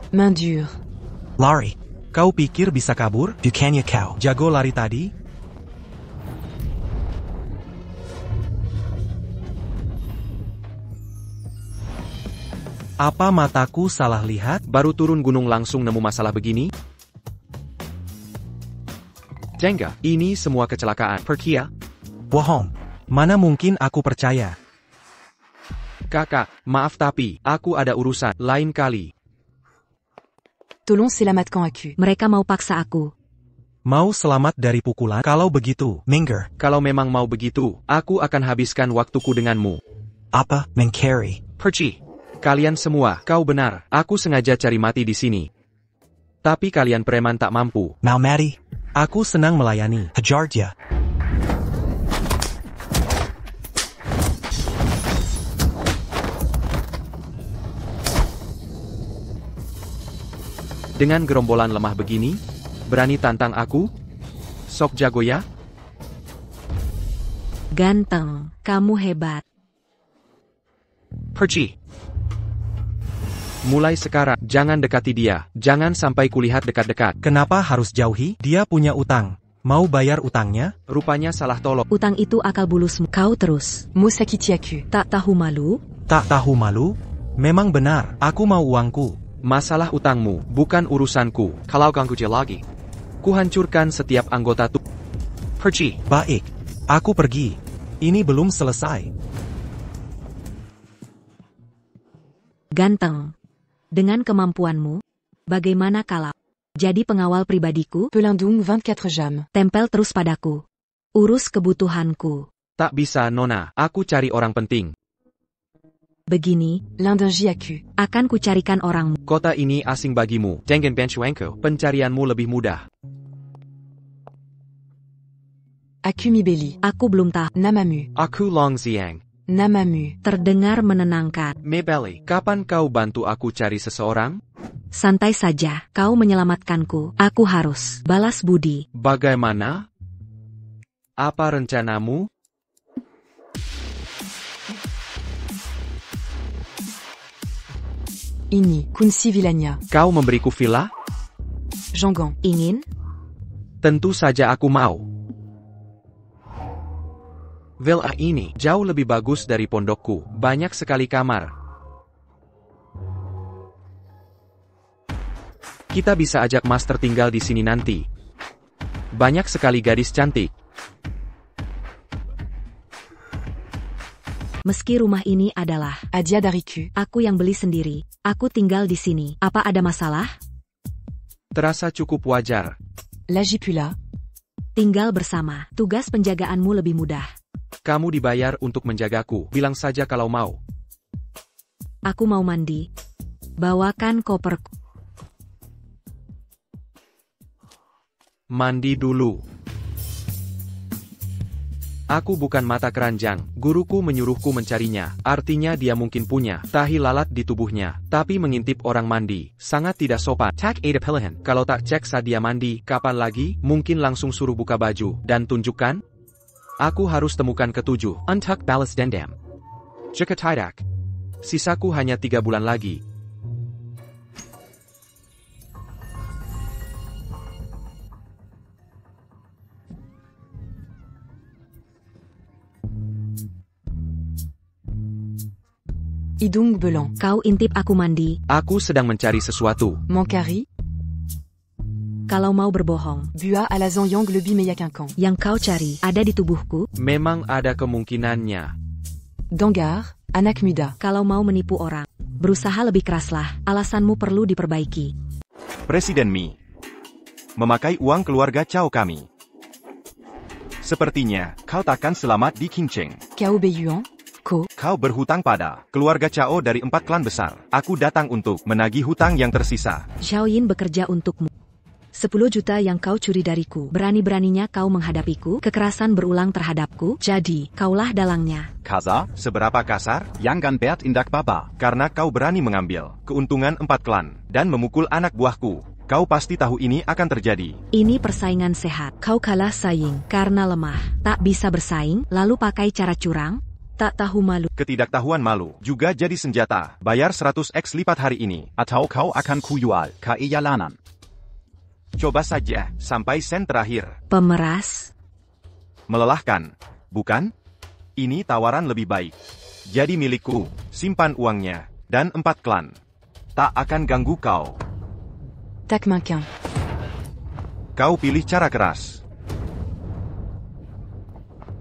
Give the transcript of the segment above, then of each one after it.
Main dure. Lari. Kau pikir bisa kabur? Bukannya kau jago lari tadi? Apa mataku salah lihat? Baru turun gunung langsung nemu masalah begini? Jenga, ini semua kecelakaan. Perkia? Bohong. Mana mungkin aku percaya? Kakak, maaf tapi, aku ada urusan. Lain kali. Tolong selamatkan aku. Mereka mau paksa aku. Mau selamat dari pukulan? Kalau begitu, minggir. Kalau memang mau begitu, aku akan habiskan waktuku denganmu. Apa, mengcarry? Perci. Kalian semua, kau benar. Aku sengaja cari mati di sini. Tapi kalian preman tak mampu. Mau mati? Aku senang melayani. Hajar dia. Dengan gerombolan lemah begini, berani tantang aku? Sok jago ya? Ganteng, kamu hebat. Perci. Mulai sekarang, jangan dekati dia. Jangan sampai kulihat dekat-dekat. Kenapa harus jauhi? Dia punya utang. Mau bayar utangnya? Rupanya salah tolong. Utang itu akal bulusmu. Kau terus. Musakiti aku. Tak tahu malu? Tak tahu malu? Memang benar, aku mau uangku. Masalah utangmu, bukan urusanku. Kalau ganggu dia lagi, kuhancurkan setiap anggota tubuh. Perci. Baik, aku pergi. Ini belum selesai. Ganteng. Dengan kemampuanmu, bagaimana kalau jadi pengawal pribadiku? Pelindung 24 jam. Tempel terus padaku. Urus kebutuhanku. Tak bisa, Nona. Aku cari orang penting. Begini, L'indingi aku. akan kucarikan orangmu. Kota ini asing bagimu. Dengan Benchuenko, pencarianmu lebih mudah. Aku mi beli. Aku belum tahu. Namamu. Aku Long Xiang. Namamu. Terdengar menenangkan. Mebeli, kapan kau bantu aku cari seseorang? Santai saja, kau menyelamatkanku. Aku harus balas budi. Bagaimana? Apa rencanamu? Ini, Kunci Villania. Kau memberiku villa? Jangan. Ingin? Tentu saja aku mau. Villa ini jauh lebih bagus dari pondokku. Banyak sekali kamar. Kita bisa ajak Master tinggal di sini nanti. Banyak sekali gadis cantik. Meski rumah ini adalah Hadiah dariku. aku yang beli sendiri, aku tinggal di sini. Apa ada masalah? Terasa cukup wajar. Lagipula. Tinggal bersama. Tugas penjagaanmu lebih mudah. Kamu dibayar untuk menjagaku. Bilang saja kalau mau. Aku mau mandi. Bawakan koperku. Mandi dulu. Aku bukan mata keranjang. Guruku menyuruhku mencarinya. Artinya dia mungkin punya tahi lalat di tubuhnya. Tapi mengintip orang mandi sangat tidak sopan. Tak ada pilihan. Kalau tak cek saat dia mandi, kapan lagi? Mungkin langsung suruh buka baju dan tunjukkan. Aku harus temukan ketujuh. Untuck balas dendam. Jika tidak, sisaku hanya 3 bulan lagi. Hidung belang. Kau intip aku mandi. Aku sedang mencari sesuatu. Mon carré. Kalau mau berbohong, Bua à la Zanyang le bimeyakinkan. yang kau cari ada di tubuhku. Memang ada kemungkinannya. Dangar. Anak muda. Kalau mau menipu orang, berusaha lebih keraslah. Alasanmu perlu diperbaiki. Presiden Mi. Memakai uang keluarga Cao kami. Sepertinya, kau takkan selamat di Qingcheng. Cao Beiyuan. Ko. Kau berhutang pada keluarga Cao dari 4 klan besar. Aku datang untuk menagih hutang yang tersisa. Xiaoyin bekerja untukmu. 10 juta yang kau curi dariku. Berani-beraninya kau menghadapiku. Kekerasan berulang terhadapku. Jadi, kaulah dalangnya. Kaza, seberapa kasar? Yang Bert Indak Baba. Karena kau berani mengambil keuntungan 4 klan dan memukul anak buahku. Kau pasti tahu ini akan terjadi. Ini persaingan sehat. Kau kalah saing karena lemah. Tak bisa bersaing, lalu pakai cara curang? Tak tahu malu. Ketidaktahuan malu juga jadi senjata. Bayar 100x lipat hari ini. Atau kau akan kujual ke jalanan. Coba saja, sampai sen terakhir. Pemeras. Melelahkan, bukan? Ini tawaran lebih baik. Jadi milikku, simpan uangnya, dan 4 klan. Tak akan ganggu kau. Tac Manquin. Kau pilih cara keras.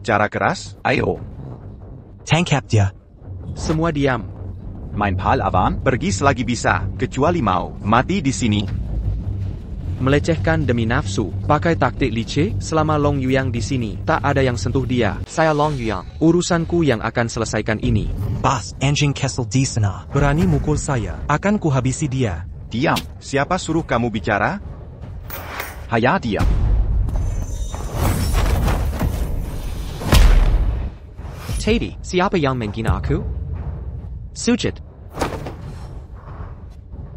Cara keras? Ayo. Tangkap dia. Semua diam. Mein Palawan? Pergi selagi bisa, kecuali mau mati di sini. Melecehkan demi nafsu, pakai taktik licik, selama Long Yuyang di sini, tak ada yang sentuh dia. Saya Long Yuyang, urusanku yang akan selesaikan ini. Boss, Anjing Kessel di sana. Berani mukul saya, akan kuhabisi dia. Diam. Siapa suruh kamu bicara? Haya dia. Tadi, siapa yang menghina aku? Sujit.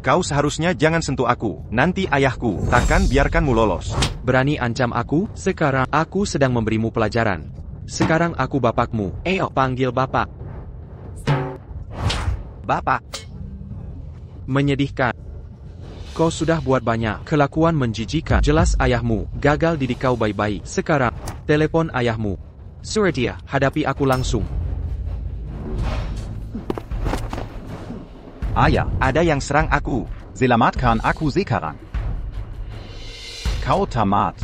Kau seharusnya jangan sentuh aku. Nanti ayahku takkan biarkanmu lolos. Berani ancam aku? Sekarang aku sedang memberimu pelajaran. Sekarang aku bapakmu. Panggil bapak. Bapak. Menyedihkan. Kau sudah buat banyak kelakuan menjijikan. Jelas ayahmu gagal didik kau baik-baik. Sekarang, telepon ayahmu. Suruh dia hadapi aku langsung. Ayah, Ada yang serang aku. selamatkan aku sekarang. Kau tamat.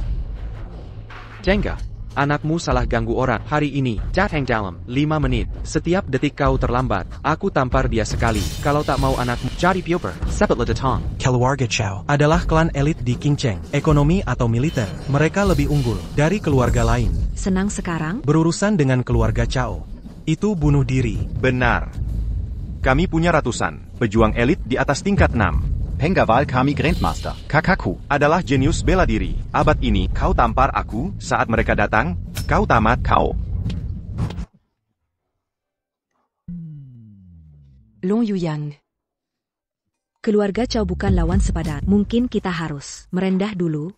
Jenga, anakmu salah ganggu orang hari ini. Datang dalam 5 menit. Setiap detik kau terlambat, aku tampar dia sekali. Kalau tak mau anakmu jadi pioper, sepatlah datang. Keluarga Chow adalah klan elit di Qingcheng. Ekonomi atau militer, mereka lebih unggul dari keluarga lain. Senang sekarang? Berurusan dengan keluarga Chow, itu bunuh diri. Benar. Kami punya ratusan pejuang elit di atas tingkat 6. Pengawal kami Grandmaster. Kakakku. Adalah jenius bela diri. Abad ini, kau tampar aku saat mereka datang. Kau tamat. Kau. Long Yuyang. Keluarga Chow bukan lawan sepadan. Mungkin kita harus merendah dulu.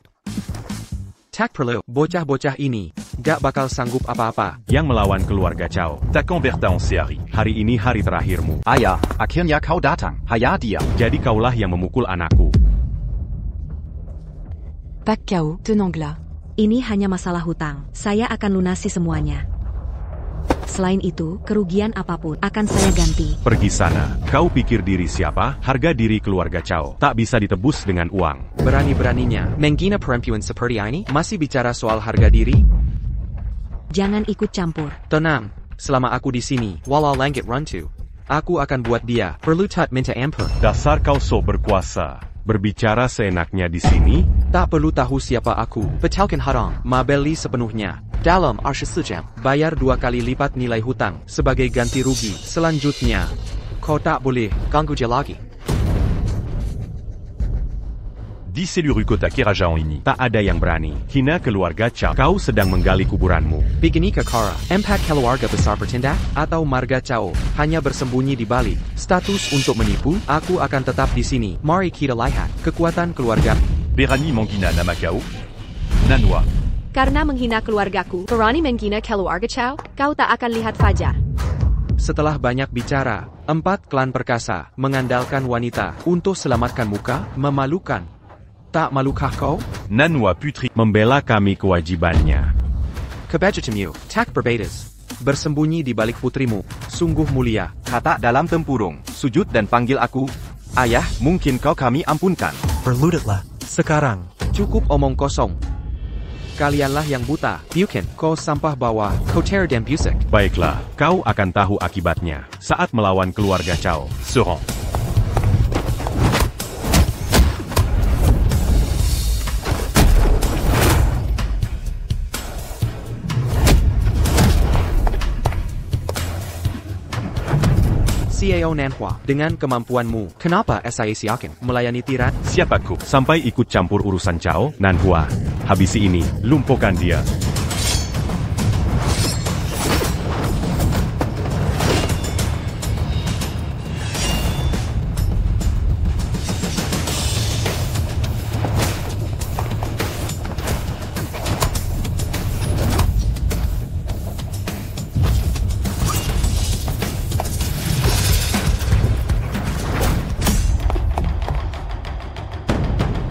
Tak perlu, bocah-bocah ini gak bakal sanggup apa-apa. Yang melawan keluarga Chow. Tak converta en série. Hari ini hari terakhirmu. Ayah, akhirnya kau datang. Haya dia. Jadi kaulah yang memukul anakku. Pak Cao, Tenangla. Ini hanya masalah hutang. Saya akan lunasi semuanya. Selain itu, kerugian apapun akan saya ganti. Pergi sana. Kau pikir diri siapa? Harga diri keluarga Chow tak bisa ditebus dengan uang. Berani-beraninya menghina perempuan seperti ini? Masih bicara soal harga diri? Jangan ikut campur. Tenang, selama aku di sini, walau langit runtuh, aku akan buat dia perlu tak minta ampun. Dasar kau sok berkuasa. Berbicara seenaknya di sini? Tak perlu tahu siapa aku. Betalkan harang, mabeli sepenuhnya. Dalam 24 jam, bayar 2 kali lipat nilai hutang sebagai ganti rugi. Selanjutnya, kau tak boleh ganggu dia lagi. Di seluruh kota kerajaan ini, tak ada yang berani hina keluarga Chow. Kau sedang menggali kuburanmu. Begini Kara, 4 keluarga besar bertindak, atau marga Chow hanya bersembunyi di balik status untuk menipu. Aku akan tetap di sini. Mari kita lihat kekuatan keluarga. Berani menghina nama kau? Nanwa. Karena menghina keluargaku, berani menghina keluarga Chow, kau tak akan lihat fajar. Setelah banyak bicara, 4 klan perkasa mengandalkan wanita untuk selamatkan muka. Memalukan. Tak malukah kau? Nanwa Putri membela kami kewajibannya. Kebajatanmu tak berbedas. Bersembunyi di balik putrimu, sungguh mulia. Kata dalam tempurung, sujud dan panggil aku ayah. Mungkin kau kami ampunkan. Berlututlah, sekarang. Cukup omong kosong. Kalianlah yang buta. Bukan, kau sampah bawah, kotor dan busuk. Baiklah, kau akan tahu akibatnya saat melawan keluarga Chow. Serang. Xiao Nanhua, dengan kemampuanmu, kenapa saya yakin melayani tiran? Siapaku sampai ikut campur urusan Chow? Nanhua, habisi ini, lumpuhkan dia.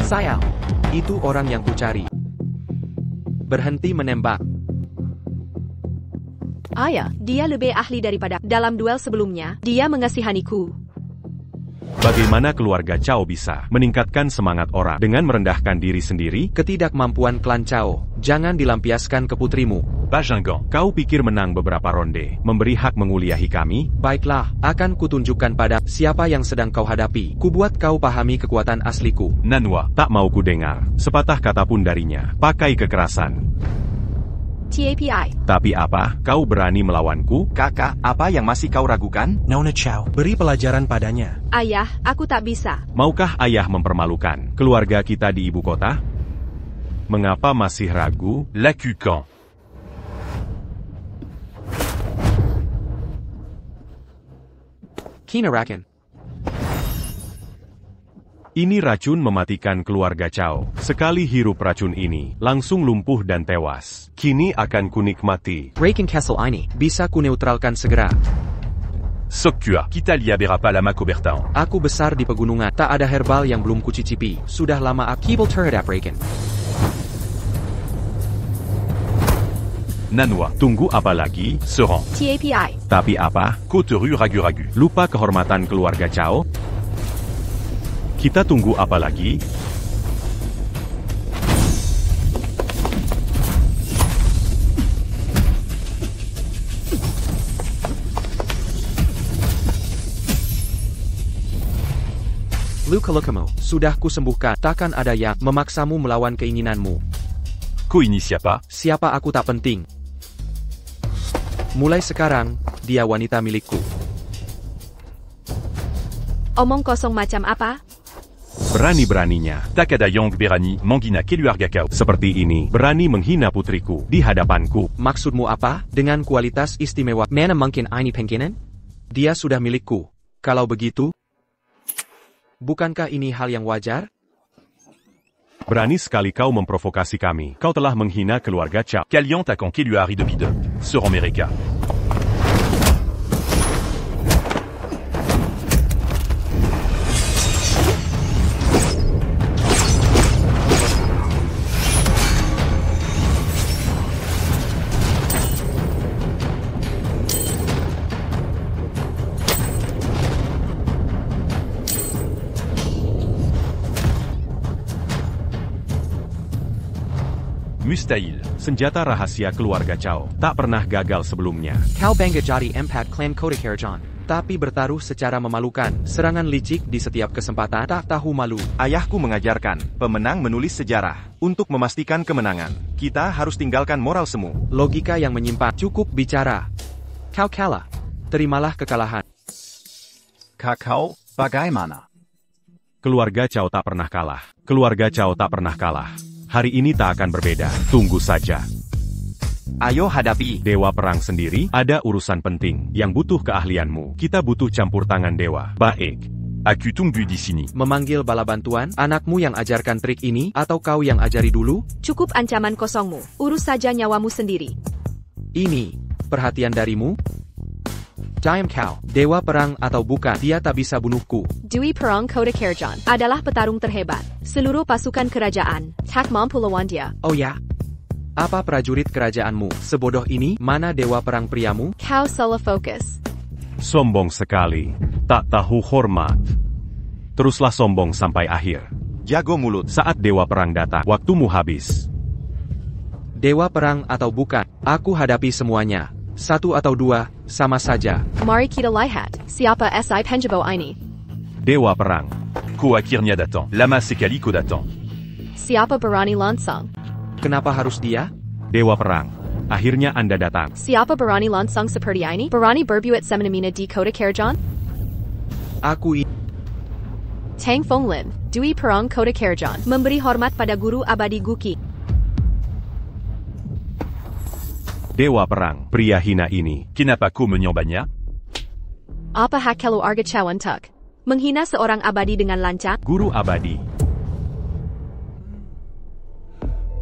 Sayao. Itu orang yang kucari. Berhenti menembak. Ayah, dia lebih ahli daripada dalam duel sebelumnya. Dia mengasihaniku. Bagaimana keluarga Cao bisa meningkatkan semangat orang dengan merendahkan diri sendiri? Ketidakmampuan klan Cao, jangan dilampiaskan ke putrimu. Bajingan, kau pikir menang beberapa ronde, memberi hak menguliahi kami? Baiklah, akan kutunjukkan pada siapa yang sedang kau hadapi. Kubuat kau pahami kekuatan asliku. Nanwa, tak mau ku dengar sepatah kata pun darinya. Pakai kekerasan. TAPI. Tapi apa? Kau berani melawanku? Kakak, apa yang masih kau ragukan? Nona Chao, beri pelajaran padanya. Ayah, aku tak bisa. Maukah ayah mempermalukan keluarga kita di ibu kota? Mengapa masih ragu? Lakukan. Kinarakan. Ini racun mematikan keluarga Cao. Sekali hirup racun ini, langsung lumpuh dan tewas. Kini akan kunikmati. Raken Castle ini bisa kuneutralkan segera. Sokua, kita liabera pas lama Cobertin. Aku besar di pegunungan, tak ada herbal yang belum kucicipi. Sudah lama aku kibel terhadap Raken. Nanwa, tunggu apa lagi? Serang. TAPI. Tapi apa? Koteru ragu-ragu. Lupa kehormatan keluarga Cao? Kita tunggu apa lagi? Luka-lukamu, sudah kusembuhkan. Takkan ada yang memaksamu melawan keinginanmu. Ko ini siapa? Siapa aku tak penting. Mulai sekarang, dia wanita milikku. Omong kosong macam apa? Berani-beraninya. Takada Yang Berani, Mangina Keluarga Kau. Seperti ini, berani menghina putriku di hadapanku. Maksudmu apa? Dengan kualitas istimewa, mana mungkin ini pengkinan? Dia sudah milikku. Kalau begitu, bukankah ini hal yang wajar? Berani sekali kau memprovokasi kami. Kau telah menghina keluarga Cao. Kalian takkan Keluari de Bide. Seront mereka. Mustahil, senjata rahasia keluarga Cao, tak pernah gagal sebelumnya. Kau bangga jadi empat klan Kota Kerajan, tapi bertaruh secara memalukan. Serangan licik di setiap kesempatan, tak tahu malu. Ayahku mengajarkan, pemenang menulis sejarah. Untuk memastikan kemenangan, kita harus tinggalkan moral semu. Logika yang menyimpang, cukup bicara. Kau kalah. Terimalah kekalahan. Kakao, bagaimana? Keluarga Cao tak pernah kalah. Keluarga Cao tak pernah kalah. Hari ini tak akan berbeda. Tunggu saja. Ayo hadapi. Dewa perang sendiri, ada urusan penting yang butuh keahlianmu. Kita butuh campur tangan dewa. Baik. Aku tunggu di sini. Memanggil bala bantuan, anakmu yang ajarkan trik ini, atau kau yang ajari dulu? Cukup ancaman kosongmu. Urus saja nyawamu sendiri. Ini, perhatian darimu? Diam kau, dewa perang atau bukan, dia tak bisa bunuhku. Dwi Perang Kota Kerajan adalah petarung terhebat. Seluruh pasukan kerajaan tak mampu lawan dia. Oh ya? Apa prajurit kerajaanmu sebodoh ini? Mana dewa perang priamu? Kau salah fokus. Sombong sekali. Tak tahu hormat. Teruslah sombong sampai akhir. Jago mulut. Saat dewa perang datang, waktumu habis. Dewa perang atau bukan, aku hadapi semuanya. Satu atau dua, sama saja. Mari kita lihat siapa si penjago ini. Dewa perang. Ko akhirnya datang. Lama sekali ko datang. Siapa berani langsung? Kenapa harus dia? Dewa perang. Akhirnya Anda datang. Siapa berani langsung seperti ini? Berani berbuat semena-mena di Kota Kerajan? Aku Tang Fonglin, Dwi Perang Kota Kerajan, memberi hormat pada guru abadi Guki. Dewa perang, pria hina ini. Kenapa ko menyambanya? Apa hak keluarga Cao untuk menghina seorang abadi dengan lancang? Guru abadi.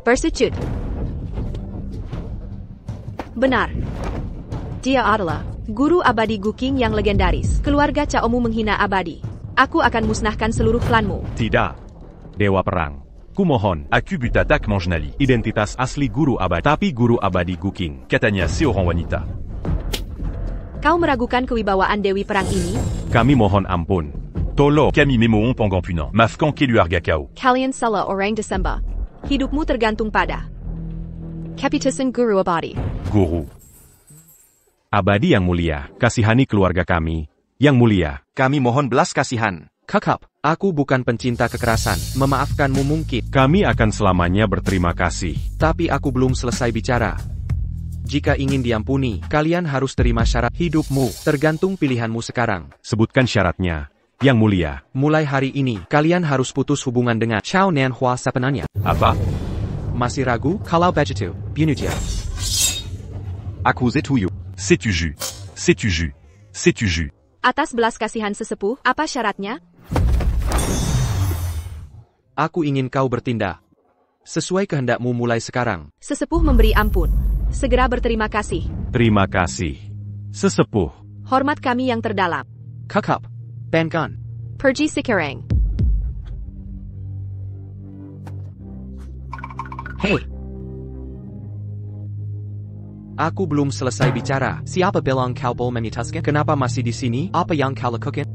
Bersujud. Benar. Dia adalah guru abadi Guking yang legendaris. Keluarga Caomu menghina abadi. Aku akan musnahkan seluruh klanmu. Tidak. Dewa Perang. Kumohon. Akubut attaque mange Nali. Identitas asli guru abadi. Tapi guru abadi Guking. Catania Seoran Wanita. Kau meragukan kewibawaan Dewi Perang ini? Kami mohon ampun. Tolo. Kami Memoon Pangampunan. Mafkan Keluarga Kau. Kalian salah orang Desember. Hidupmu tergantung pada Kapitasan Guru Abadi. Guru. Abadi yang mulia, kasihani keluarga kami. Yang mulia. Kami mohon belas kasihan. Kakap, aku bukan pencinta kekerasan. Memaafkanmu mungkin. Kami akan selamanya berterima kasih. Tapi aku belum selesai bicara. Jika ingin diampuni, kalian harus terima syarat hidupmu. Tergantung pilihanmu sekarang. Sebutkan syaratnya. Yang mulia. Mulai hari ini, kalian harus putus hubungan dengan Chao Nanhua sepenuhnya. Apa? Masih ragu? Kalau begitu, Bunutia. Aku setuju. Setuju. Setuju. Setuju. Atas belas kasihan sesepuh, apa syaratnya? Aku ingin kau bertindak sesuai kehendakmu mulai sekarang. Sesepuh memberi ampun. Segera berterima kasih. Terima kasih. Sesepuh. Hormat kami yang terdalam. Kakap, Bankan. Pergi sekarang. Hey. Aku belum selesai bicara. Siapa bilang kau boleh memitaskan? Kenapa masih di sini? Apa yang kau lakukan?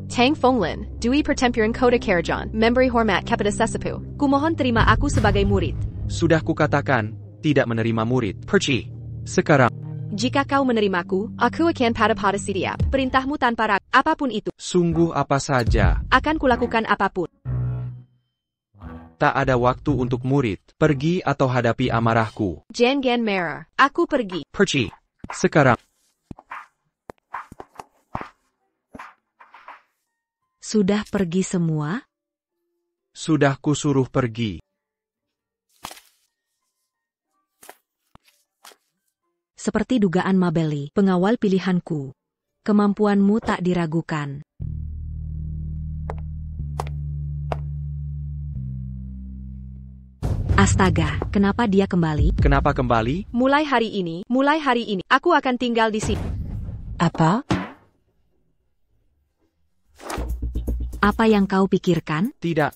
Tang Fonglin, Dwi Pertempuran Kota Karajan, memberi hormat kepada sesepuh. Kumohon terima aku sebagai murid. Sudah kukatakan, tidak menerima murid. Pergi. Sekarang. Jika kau menerimaku, aku akan pada setiap perintahmu tanpa ragu. Apapun itu. Sungguh apa saja. Akan kulakukan apapun. Tak ada waktu untuk murid. Pergi atau hadapi amarahku. Jangan marah. Aku pergi. Pergi. Sekarang. Sudah pergi semua? Sudah kusuruh pergi. Seperti dugaan Mabeli, pengawal pilihanku. Kemampuanmu tak diragukan. Astaga, kenapa dia kembali? Kenapa kembali? Mulai hari ini, aku akan tinggal di sini. Apa? Apa yang kau pikirkan? Tidak.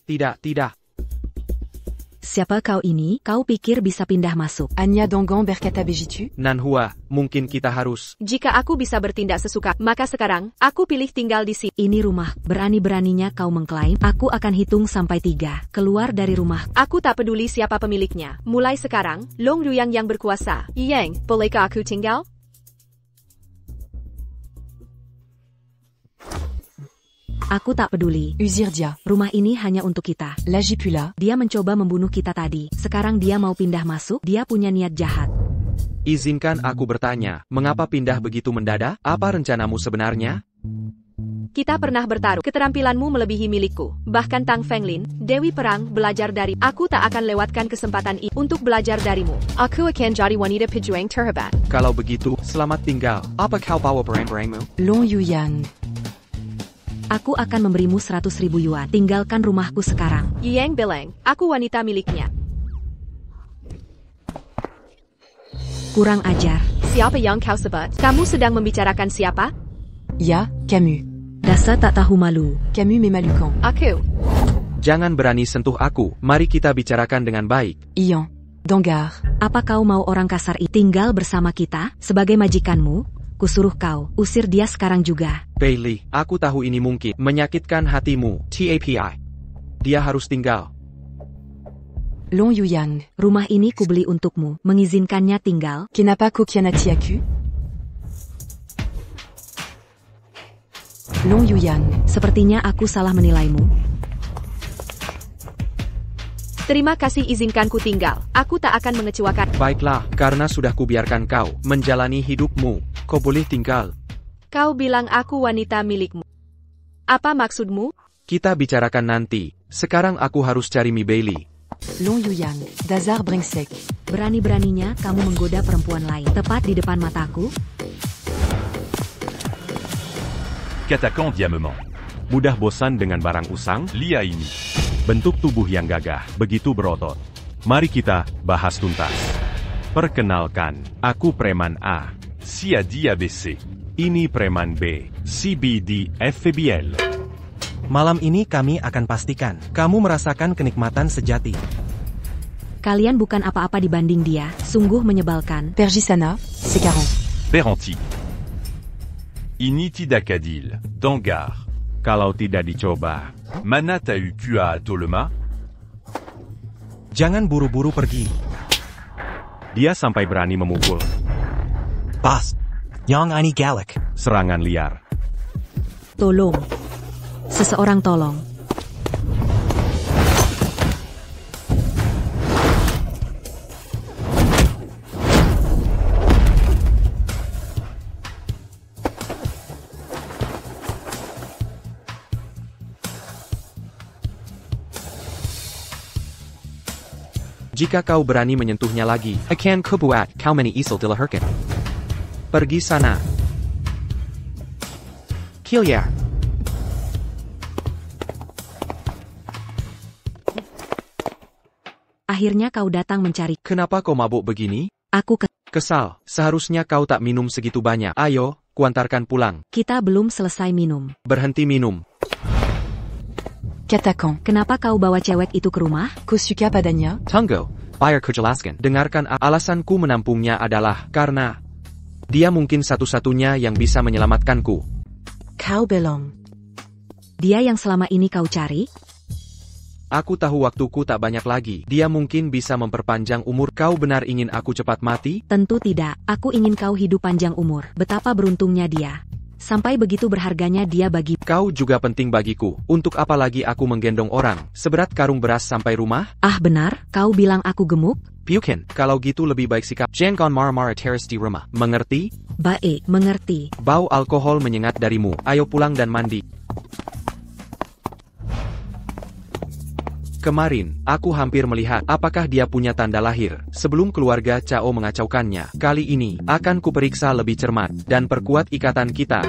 Siapa kau ini? Kau pikir bisa pindah masuk? Anya Dongan berkata begitu? Nanhua, mungkin kita harus. Jika aku bisa bertindak sesuka, maka sekarang, aku pilih tinggal di sini. Ini rumah, berani-beraninya kau mengklaim. Aku akan hitung sampai 3. Keluar dari rumah. Aku tak peduli siapa pemiliknya. Mulai sekarang, Long Ruyang yang berkuasa. Yang, bolehkah aku tinggal? Aku tak peduli. Uzirdia. Rumah ini hanya untuk kita. Lagipula. Dia mencoba membunuh kita tadi. Sekarang dia mau pindah masuk. Dia punya niat jahat. Izinkan aku bertanya, mengapa pindah begitu mendadak? Apa rencanamu sebenarnya? Kita pernah bertaruh. Keterampilanmu melebihi milikku. Bahkan Tang Fenglin, Dewi Perang, belajar dari. Aku tak akan lewatkan kesempatan ini untuk belajar darimu. Aku akan jadi wanita pejuang terhebat. Kalau begitu, selamat tinggal. Apa kau bawa barang-barangmu? Long Yuyang. Aku akan memberimu 100.000 yuan. Tinggalkan rumahku sekarang. Yang bilang, aku wanita miliknya. Kurang ajar. Siapa yang kau sebut? Kamu sedang membicarakan siapa? Ya, Camus. Dasar tak tahu malu. Camus Memalukan. Aku. Jangan berani sentuh aku. Mari kita bicarakan dengan baik. Ian. Dangar. Apa kau mau orang kasar ini tinggal bersama kita? Sebagai majikanmu? Kusuruh kau, usir dia sekarang juga. Bailey, aku tahu ini mungkin menyakitkan hatimu. TAPI. Dia harus tinggal. Long Yuyang. Rumah ini kubeli untukmu. Mengizinkannya tinggal? Kenapa kukianatiaku? Long Yuyang. Sepertinya aku salah menilaimu. Terima kasih, izinkanku tinggal. Aku tak akan mengecewakan. Baiklah, karena sudah kubiarkan kau menjalani hidupmu. Kau boleh tinggal. Kau bilang aku wanita milikmu. Apa maksudmu? Kita bicarakan nanti. Sekarang aku harus cari Mi Bailey. Long Yuyang. Dazar Bringsek. Berani-beraninya kamu menggoda perempuan lain. Tepat di depan mataku. Katakan diamement. Mudah bosan dengan barang usang? Lia ini. Bentuk tubuh yang gagah, begitu berotot. Mari kita bahas tuntas. Perkenalkan, aku preman A. Si a dit ABC. Ini preman B. CBD FBL. Malam ini kami akan pastikan kamu merasakan kenikmatan sejati. Kalian bukan apa-apa dibanding dia, sungguh menyebalkan. Pergisana, c'est 40. Peranti. Initi Dakadil, Dangar. Kalau tidak dicoba, Mana Tahu Kua Tolema. Jangan buru-buru pergi. dia sampai berani memukul. Boss, Yang Ini Galak. Serangan liar. Tolong. Seseorang tolong. Jika kau berani menyentuhnya lagi, akan kubuat kau menyesal dilahirkan. Pergi sana. Kilia. Akhirnya kau datang mencari. Kenapa kau mabuk begini? Aku Kesal, seharusnya kau tak minum segitu banyak. Ayo, kuantarkan pulang. Kita belum selesai minum. Berhenti minum. Katakan, Kenapa kau bawa cewek itu ke rumah? Kosuka padanya, Tunggu, biar kujelaskan. Dengarkan, alasanku menampungnya adalah karena dia mungkin satu-satunya yang bisa menyelamatkanku. kau belong. Dia yang selama ini kau cari? Aku tahu waktuku tak banyak lagi. Dia mungkin bisa memperpanjang umur. Kau benar ingin aku cepat mati? Tentu tidak. Aku ingin kau hidup panjang umur. Betapa beruntungnya dia. Sampai begitu berharganya dia bagi. Kau juga penting bagiku. Untuk apa lagi aku menggendong orang seberat karung beras sampai rumah? Ah benar, kau bilang aku gemuk? Piukin, kalau gitu lebih baik sikap. Jangan marah-marah terus di rumah. Mengerti? Baik, mengerti. Bau alkohol menyengat darimu. Ayo pulang dan mandi. Kemarin, aku hampir melihat apakah dia punya tanda lahir. Sebelum keluarga Cao mengacaukannya, kali ini akan kuperiksa lebih cermat dan perkuat ikatan kita.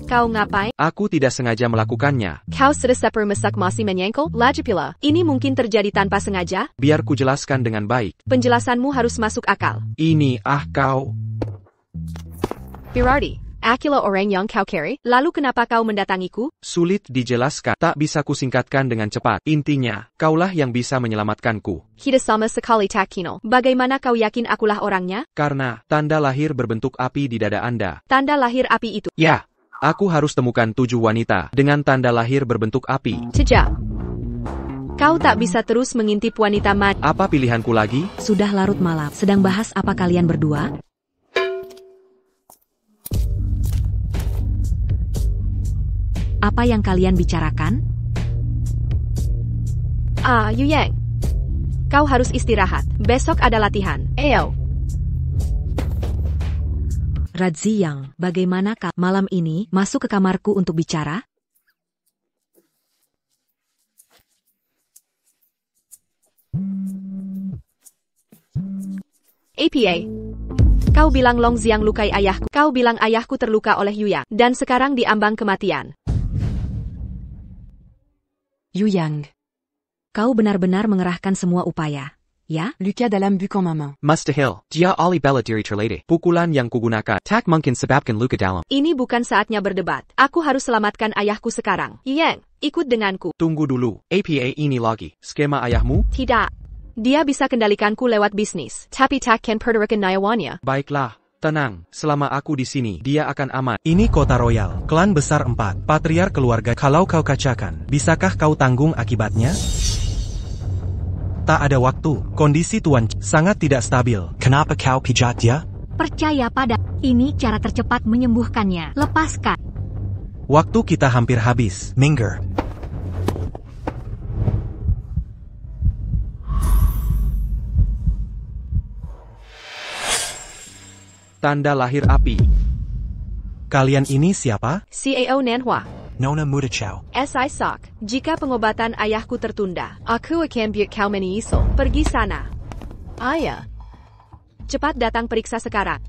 Kau ngapain? Aku tidak sengaja melakukannya. Kau sudah sepermasak masih menyengkel? Lagipula, ini mungkin terjadi tanpa sengaja? Biar kujelaskan dengan baik. Penjelasanmu harus masuk akal. Ini kau. Berarti, akulah orang yang kau cari? Lalu kenapa kau mendatangiku? Sulit dijelaskan, tak bisa kusingkatkan dengan cepat. Intinya, kaulah yang bisa menyelamatkanku. Tidak sama sekali tak kino. Bagaimana kau yakin akulah orangnya? Karena, tanda lahir berbentuk api di dada Anda. Tanda lahir api itu. Ya, aku harus temukan 7 wanita dengan tanda lahir berbentuk api. Sejak. Kau tak bisa terus mengintip wanita Apa pilihanku lagi? Sudah larut malam. Sedang bahas apa kalian berdua? Apa yang kalian bicarakan? Yu Yang. Kau harus istirahat. Besok ada latihan. Ayo. Radzi Yang, bagaimana kau malam ini masuk ke kamarku untuk bicara? APA. Kau bilang Long Xiang lukai ayahku. Kau bilang ayahku terluka oleh Yu Yang. Dan sekarang diambang kematian. Yu Yang, Kau benar-benar mengerahkan semua upaya, ya? Lucas dalam bukan mama. Mustahil, dia Ali bela diri terlatih. Pukulan yang kugunakan, tak mungkin sebabkan luka dalam. Ini bukan saatnya berdebat. Aku harus selamatkan ayahku sekarang. Yang, ikut denganku. Tunggu dulu, APA ini lagi. Skema ayahmu? Tidak. Dia bisa kendalikanku lewat bisnis. Tapi takkan pergerakan nyawaannya. Baiklah. Tenang, selama aku di sini, dia akan aman. Ini kota royal, klan besar 4, patriark keluarga. Kalau kau kacakan, bisakah kau tanggung akibatnya? Tak ada waktu, kondisi Tuan sangat tidak stabil. Kenapa kau pijat dia? Percaya pada ini cara tercepat menyembuhkannya. Lepaskan. Waktu kita hampir habis. Minggir. Tanda lahir api. Kalian ini siapa? CAO Nanhua. Nona Muda Chow. SI Sok. Jika pengobatan ayahku tertunda, aku akan biar kau menyesal. Pergi sana. Ayah. Cepat datang periksa sekarang.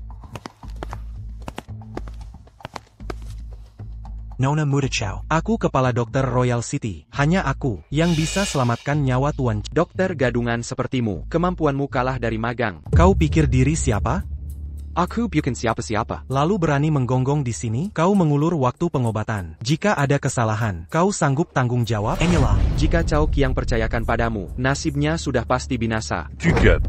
Nona Muda Chow. Aku kepala dokter Royal City. Hanya aku yang bisa selamatkan nyawa Tuan. Dokter gadungan sepertimu, kemampuanmu kalah dari magang. Kau pikir diri siapa? Aku bukan siapa-siapa. Lalu berani menggonggong di sini? Kau mengulur waktu pengobatan. Jika ada kesalahan, kau sanggup tanggung jawab? Inilah. Jika Cao Qiang percayakan padamu, nasibnya sudah pasti binasa. Tu gup.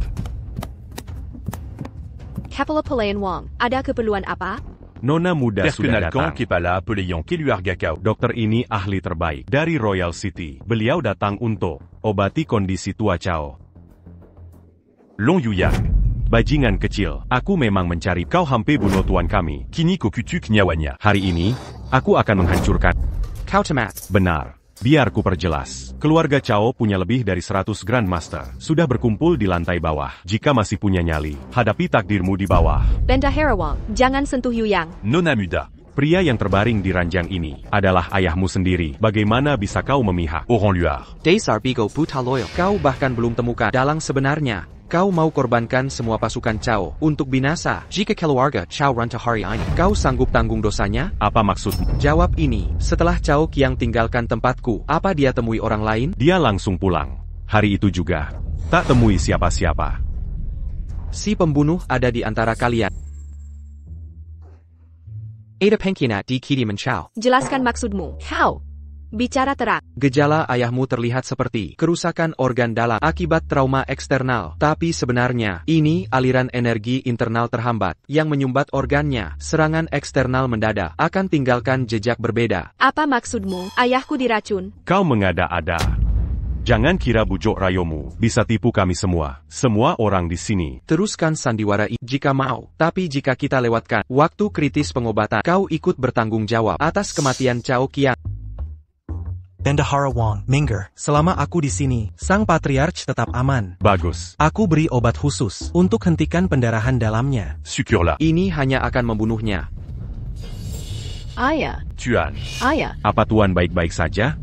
Kepala Pelayan Wong, ada keperluan apa? Nona muda sudah Perkenalkan datang. kepala pelayan keluarga kau. Dokter ini ahli terbaik dari Royal City. Beliau datang untuk obati kondisi tua Cao. Long Yuyang. Bajingan kecil, aku memang mencari kau hampir bunuh tuan kami. Kini kukutuk nyawanya. Hari ini, aku akan menghancurkan. Kau cemat. Benar. Biar ku perjelas. Keluarga Cao punya lebih dari 100 Grandmaster. Sudah berkumpul di lantai bawah. Jika masih punya nyali, hadapi takdirmu di bawah. Bendahara Wong, jangan sentuh Yuyang. Nona muda. Pria yang terbaring di ranjang ini adalah ayahmu sendiri. Bagaimana bisa kau memihak? Oran Luar. Dasar Bigo Buta Loyal. Kau bahkan belum temukan dalang sebenarnya. Kau mau korbankan semua pasukan Cao untuk binasa. Jika keluarga Cao ranta hari ini, kau sanggup tanggung dosanya? Apa maksudmu? Jawab ini, setelah Cao Qiang tinggalkan tempatku, apa dia temui orang lain? Dia langsung pulang. Hari itu juga. Tak temui siapa-siapa. Si pembunuh ada di antara kalian. Ada pengkhianat di Kediaman Cao. Jelaskan maksudmu. Kau. Bicara terang. Gejala ayahmu terlihat seperti kerusakan organ dalam akibat trauma eksternal. Tapi sebenarnya, ini aliran energi internal terhambat yang menyumbat organnya. Serangan eksternal mendadak akan tinggalkan jejak berbeda. Apa maksudmu? Ayahku diracun. Kau mengada-ada. Jangan kira bujuk rayomu bisa tipu kami semua. Semua orang di sini. Teruskan sandiwara ini jika mau. Tapi jika kita lewatkan waktu kritis pengobatan, kau ikut bertanggung jawab atas kematian Cao Qiang. Bendahara Wong, Minger, selama aku di sini, sang patriarch tetap aman. Bagus. Aku beri obat khusus untuk hentikan pendarahan dalamnya. Sucure-la. Ini hanya akan membunuhnya. Ayah. Tuan. Ayah. Apa tuan baik-baik saja?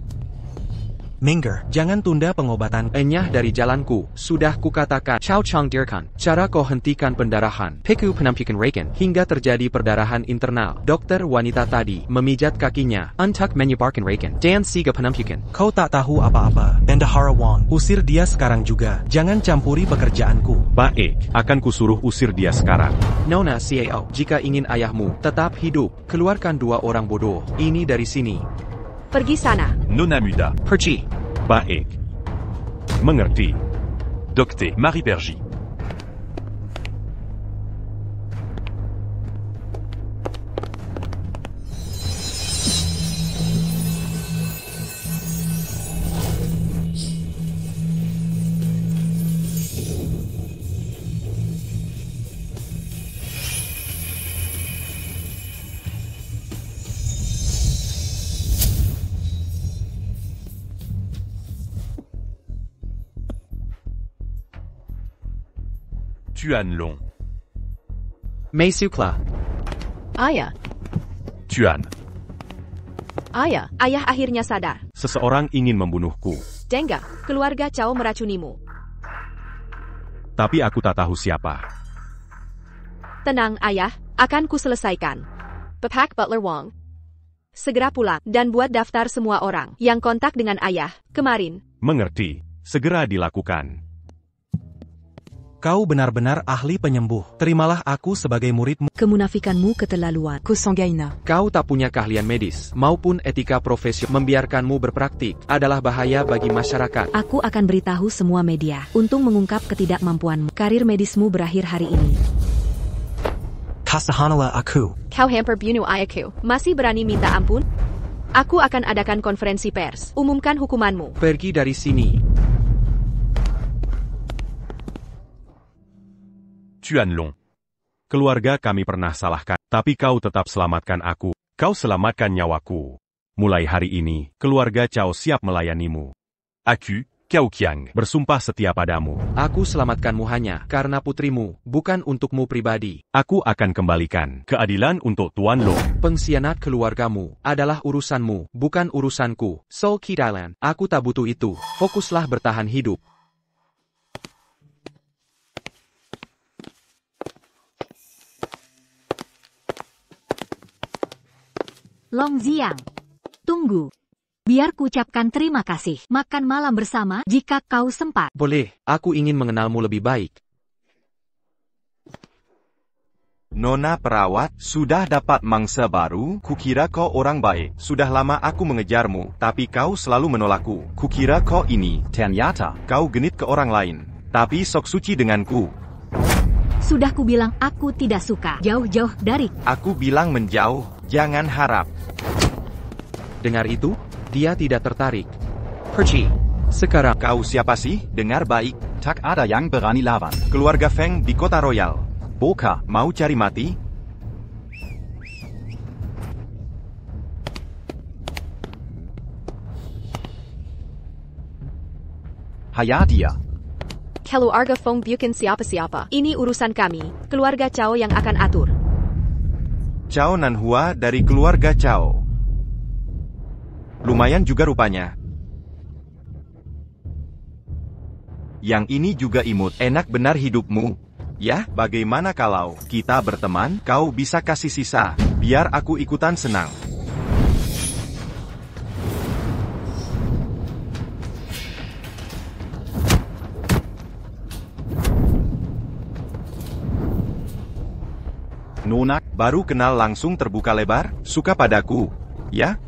Minger, jangan tunda pengobatan. Enyah dari jalanku, sudah kukatakan, Cao Chang dirkan, cara kau hentikan pendarahan, piku penampikan reken, hingga terjadi perdarahan internal. Dokter wanita tadi, memijat kakinya, untuk menyebarkan reken, dan siga penampikan. Kau tak tahu apa-apa. Bendahara Wong, usir dia sekarang juga. Jangan campuri pekerjaanku. Baik, akan kusuruh usir dia sekarang. Nona Cao, jika ingin ayahmu tetap hidup, keluarkan dua orang bodoh ini dari sini. Pergi sana. Nona muda. Pergi. Baik. Mengerti. Docte. Marie Bergy. Tuan Long. Mei Sukla. Ayah. Tuan. Ayah. Ayah akhirnya sadar. Seseorang ingin membunuhku. Dengga, keluarga Cao meracunimu. Tapi aku tak tahu siapa. Tenang, Ayah. Akan kuselesaikan. Pepak Butler Wong. Segera pulang dan buat daftar semua orang yang kontak dengan Ayah kemarin. Mengerti. Segera dilakukan. Kau benar-benar ahli penyembuh. Terimalah aku sebagai muridmu. Kemunafikanmu keterlaluan. Kusangaina. Kau tak punya keahlian medis maupun etika profesional. Membiarkanmu berpraktik adalah bahaya bagi masyarakat. Aku akan beritahu semua media. Untuk mengungkap ketidakmampuanmu. Karir medismu berakhir hari ini. Kasahanala aku. Kau hampir bunuh ayahku. Masih berani minta ampun? Aku akan adakan konferensi pers. Umumkan hukumanmu. Pergi dari sini. Tuan Long. Keluarga kami pernah salahkan, tapi kau tetap selamatkan aku. Kau selamatkan nyawaku. Mulai hari ini, keluarga Cao siap melayanimu. Aku, Cao Qiang. Bersumpah setia padamu. Aku selamatkanmu hanya karena putrimu, bukan untukmu pribadi. Aku akan kembalikan keadilan untuk Tuan Long. Pengkhianat keluargamu adalah urusanmu, bukan urusanku. Soul Kidalan, aku tak butuh itu. Fokuslah bertahan hidup. Long Ziang. Tunggu. Biar ku ucapkan terima kasih. Makan malam bersama jika kau sempat. Boleh, aku ingin mengenalmu lebih baik. Nona perawat, sudah dapat mangsa baru? Kukira kau orang baik. Sudah lama aku mengejarmu, tapi kau selalu menolakku. Kukira kau ini, ternyata, kau genit ke orang lain. Tapi sok suci denganku. Sudah kubilang aku tidak suka. Jauh-jauh dari. Aku bilang menjauh, jangan harap. Dengar itu, dia tidak tertarik. Pergi. Sekarang, Kau siapa sih? Dengar baik. Tak ada yang berani lawan. Keluarga Feng di Kota Royal. Boka, Mau cari mati? Hayatia. Keluarga Feng bukan siapa-siapa. Ini urusan kami, keluarga Cao yang akan atur. Cao Nanhua dari keluarga Cao. Lumayan juga rupanya. Yang ini juga imut. Enak benar hidupmu. Ya, bagaimana kalau kita berteman? Kau bisa kasih sisa, biar aku ikutan senang. Nona, Baru kenal langsung terbuka lebar, suka padaku. Ya?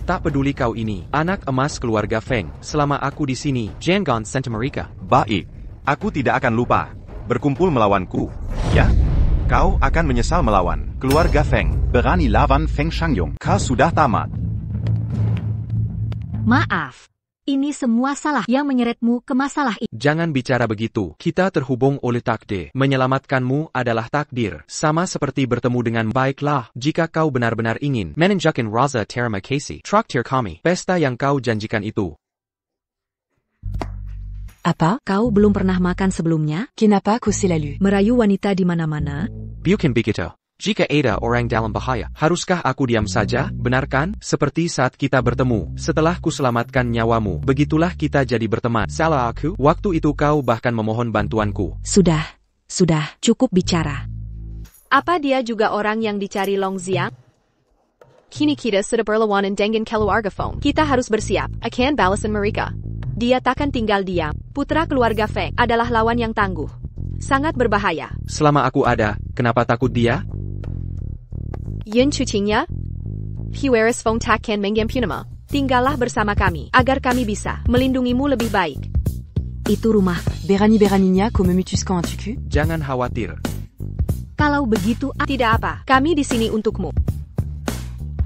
tak peduli kau ini, anak emas keluarga Feng. Selama aku di sini, jangan Santa Marika. Baik. Aku tidak akan lupa. Berkumpul melawanku. Ya? Kau akan menyesal melawan keluarga Feng. berani lawan Feng Shangyong. Kau sudah tamat. Maaf. Ini semua salah yang menyeretmu ke masalah ini. Jangan bicara begitu. Kita terhubung oleh takdir. Menyelamatkanmu adalah takdir. Sama seperti bertemu dengan baiklah. Jika kau benar-benar ingin menunjukkan Raza Terima Kasih, traktir kami. Pesta yang kau janjikan itu. Apa? Kau belum pernah makan sebelumnya? Kenapa kau selalu Merayu wanita di mana-mana? Bukan begitu. Jika ada orang dalam bahaya, haruskah aku diam saja? Benarkan? Seperti saat kita bertemu, setelah kuselamatkan nyawamu, begitulah kita jadi berteman. Salah aku? Waktu itu kau bahkan memohon bantuanku. Sudah, cukup bicara. Apa dia juga orang yang dicari Long Xiang? Kini kita sudah berlawanan dengan keluarga Feng. Kita harus bersiap, akan balasan mereka. Dia takkan tinggal diam. Putra keluarga Feng adalah lawan yang tangguh. Sangat berbahaya. Selama aku ada, kenapa takut dia? Yun Chuqingya? Hueris Feng takkan mengampunima. Tinggallah bersama kami, agar kami bisa melindungimu lebih baik. Itu rumah. Berani-beraninya kau memutuskan un tuku? Jangan khawatir. Kalau begitu, Tidak apa, kami di sini untukmu.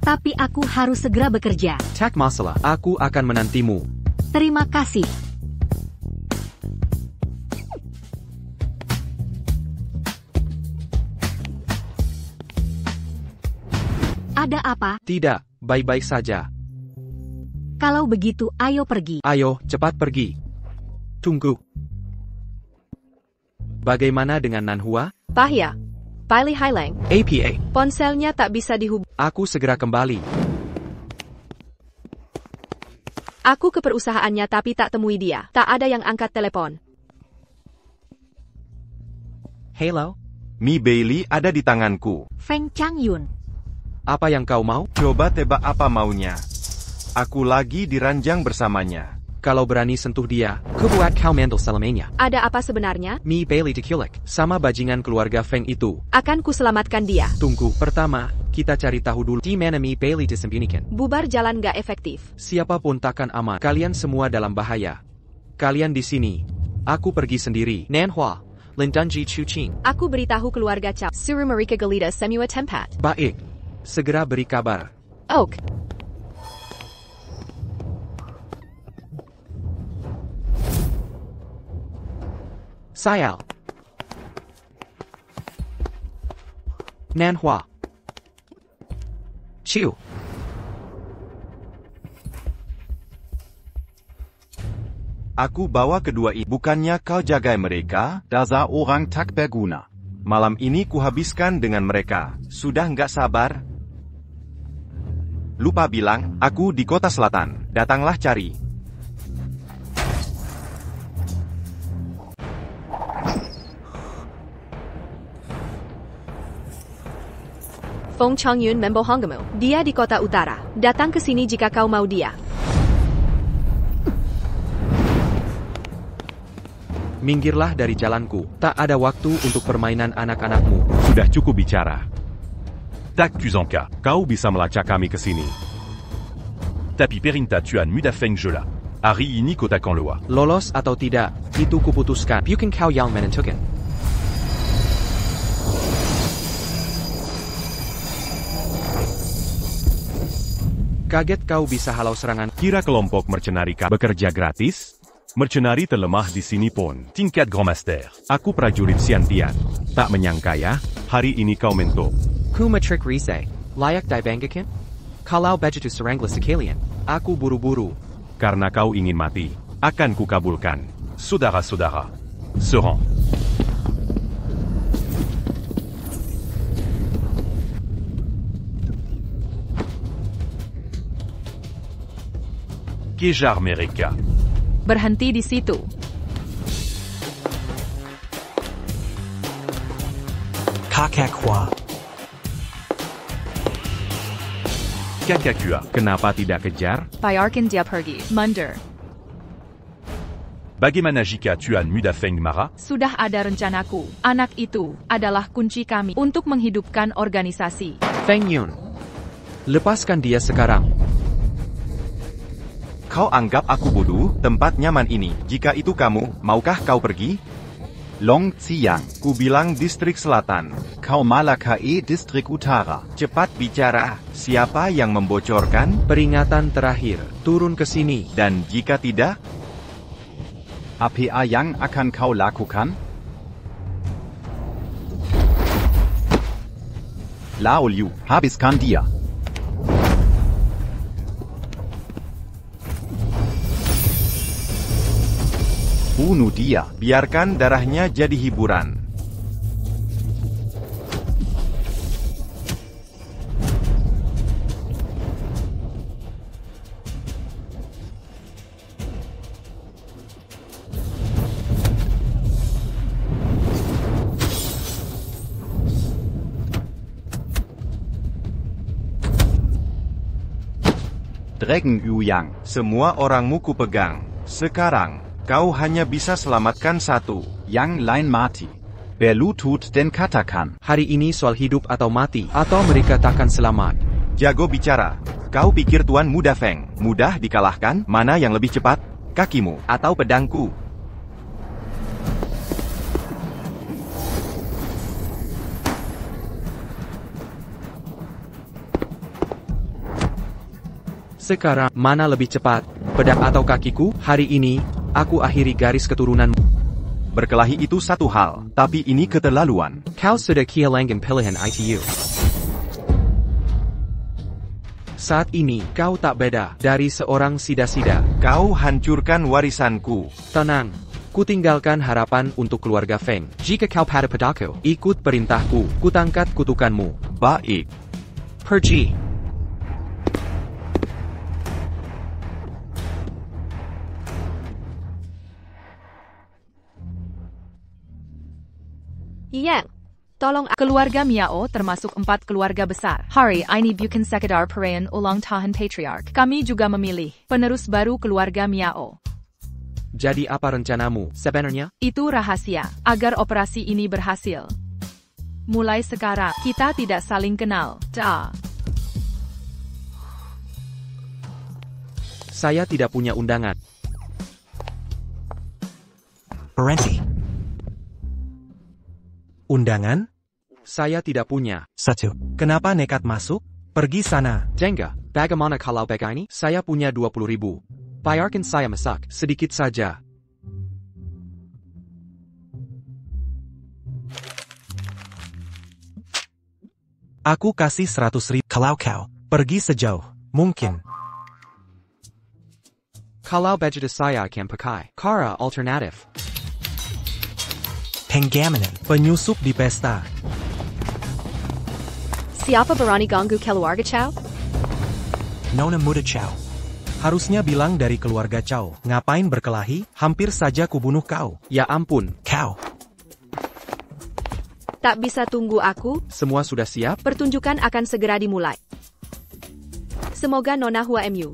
tapi aku harus segera bekerja. Tak masalah, aku akan menantimu. Terima kasih. Ada apa? Tidak, baik-baik saja. Kalau begitu, ayo pergi. Ayo, cepat pergi. Tunggu. Bagaimana dengan Nanhua? Bahaya. Pilih Hailang. APA. Ponselnya tak bisa dihubungi. Aku segera kembali. Aku ke perusahaannya tapi tak temui dia. Tak ada yang angkat telepon. Hello? Mi Bailey ada di tanganku. Feng Changyun. Apa yang kau mau? Coba tebak apa maunya. Aku lagi diranjang bersamanya. Kalau berani sentuh dia, kubuat kau mendel selamanya. Ada apa sebenarnya? Mi Bailey diculik, sama bajingan keluarga Feng itu. Akan kuselamatkan dia. Tunggu, pertama, kita cari tahu dulu di mana Mi Bailey disembunyikan. Bubar jalan gak efektif. Siapapun takkan aman. Kalian semua dalam bahaya. Kalian di sini. Aku pergi sendiri. Nanhua, Lindanji Chuqing. Aku beritahu keluarga Cao. Suruh mereka gelida semua tempat. Baik. Segera beri kabar. Oak. Sayal. Nanhua. Chiu. Aku bawa kedua ini. Bukannya kau jaga mereka? Dasa orang tak berguna. Malam ini kuhabiskan dengan mereka. Sudah nggak sabar? Lupa bilang, aku di kota selatan. Datanglah cari. Feng Changyun membohongimu. Dia di kota utara. Datang ke sini jika kau mau dia. Minggirlah dari jalanku. Tak ada waktu untuk permainan anak-anakmu. Sudah cukup bicara. Tak Kuzanka, kau bisa melacak kami ke sini. Tapi Perinta Tuan Muda Feng Jola. Hari ini kau takkan loi. Lolos atau tidak, itu kuputuskan. Bukan kau yang menentukan. Kaget kau bisa halau serangan. Kira kelompok mercenari bekerja gratis? Mercenari terlemah di sini pun. Tingkat Grand Master. Aku prajurit Siantian. Tak menyangka ya, hari ini kau mentok. Ku matrik rise. Layak dibanggakan? Kalau begitu seranglah sekalian. Aku buru-buru. Karena kau ingin mati, akan kukabulkan. Saudara-saudara. Serang. Kejar mereka. Berhenti di situ. Kakakwa. Kakakua. Kenapa tidak kejar? Biarkan dia pergi. Mundur. Bagaimana jika Tuan Muda Feng marah? Sudah ada rencanaku. Anak itu adalah kunci kami untuk menghidupkan organisasi. Feng Yun. Lepaskan dia sekarang. Kau anggap aku bodoh? Tempat nyaman ini. Jika itu kamu, maukah kau pergi? Long Xiang. Ku bilang distrik selatan. Kau Malakae Distrik Utara. Cepat bicara. Siapa yang membocorkan? Peringatan terakhir. Turun ke sini. Dan jika tidak? APA yang akan kau lakukan? Lao Liu, habiskan dia. Bunuh dia. Biarkan darahnya jadi hiburan. Dragon Yu Yang. Semua orangmu kupegang. Sekarang, kau hanya bisa selamatkan satu. Yang lain mati. Berlutut dan katakan. Hari ini soal hidup atau mati, atau mereka takkan selamat. Jago bicara. Kau pikir Tuan Muda Feng mudah dikalahkan? Mana yang lebih cepat? Kakimu atau pedangku? Sekarang, mana lebih cepat? Pedang atau kakiku? Hari ini, aku akhiri garis keturunanmu. Berkelahi itu satu hal, tapi ini keterlaluan. Kau sudah kehilangan pilihan ITU. Saat ini, kau tak beda dari seorang sida-sida. Kau hancurkan warisanku. Tenang, ku tinggalkan harapan untuk keluarga Feng. Jika kau pada padaku, ikut perintahku, ku tangkat kutukanmu. Baik. Pergi. Yang, tolong keluarga Miao termasuk 4 keluarga besar. Hari ini bukan sekedar perayaan ulang tahun patriark. Kami juga memilih penerus baru keluarga Miao. Jadi apa rencanamu sebenarnya? Itu rahasia, agar operasi ini berhasil. Mulai sekarang, kita tidak saling kenal. Saya tidak punya undangan. Parenti. Undangan? Saya tidak punya. 1. Kenapa nekat masuk? Pergi sana. Jenga, bagaimana kalau begini? Saya punya 20.000. Biarkan saya masak, sedikit saja. Aku kasih 100.000. Kalau kau pergi sejauh mungkin. Kalau begitu saya akan pakai cara alternatif. Penggamanan. Penyusup di pesta. Siapa berani ganggu keluarga Chow? Nona Muda Chow. Harusnya bilang dari keluarga Chow. Ngapain berkelahi? Hampir saja kubunuh kau. Ya ampun. Kau. Tak bisa tunggu aku? Semua sudah siap? Pertunjukan akan segera dimulai. Semoga Nona Hua MU.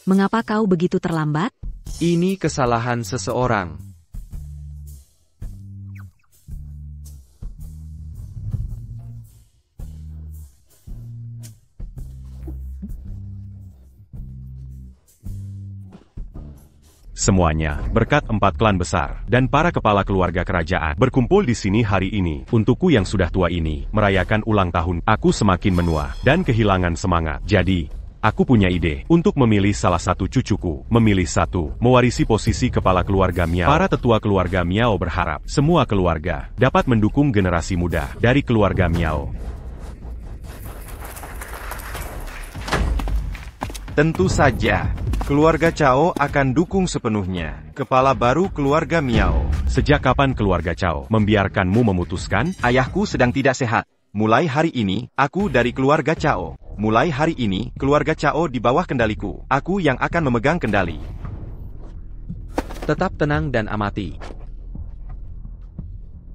Mengapa kau begitu terlambat? Ini kesalahan seseorang. Semuanya, berkat 4 klan besar, dan para kepala keluarga kerajaan, berkumpul di sini hari ini, untukku yang sudah tua ini, merayakan ulang tahun. Aku semakin menua, dan kehilangan semangat. Jadi, aku punya ide, untuk memilih salah satu cucuku, memilih satu, mewarisi posisi kepala keluarga Miao. Para tetua keluarga Miao berharap, semua keluarga, dapat mendukung generasi muda, dari keluarga Miao. Tentu saja. Keluarga Cao akan dukung sepenuhnya. Kepala baru keluarga Miao. Sejak kapan keluarga Cao membiarkanmu memutuskan? Ayahku sedang tidak sehat. Mulai hari ini, aku dari keluarga Cao. Mulai hari ini, keluarga Cao di bawah kendaliku. Aku yang akan memegang kendali. Tetap tenang dan amati.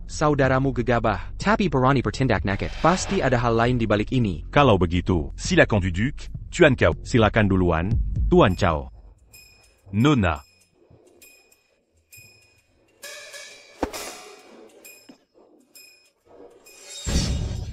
Saudaramu gegabah, tapi berani bertindak naked. Pasti ada hal lain di balik ini. Kalau begitu, Silakan du duc, Tuan Cao. silakan duluan, Tuan Cao. Nona.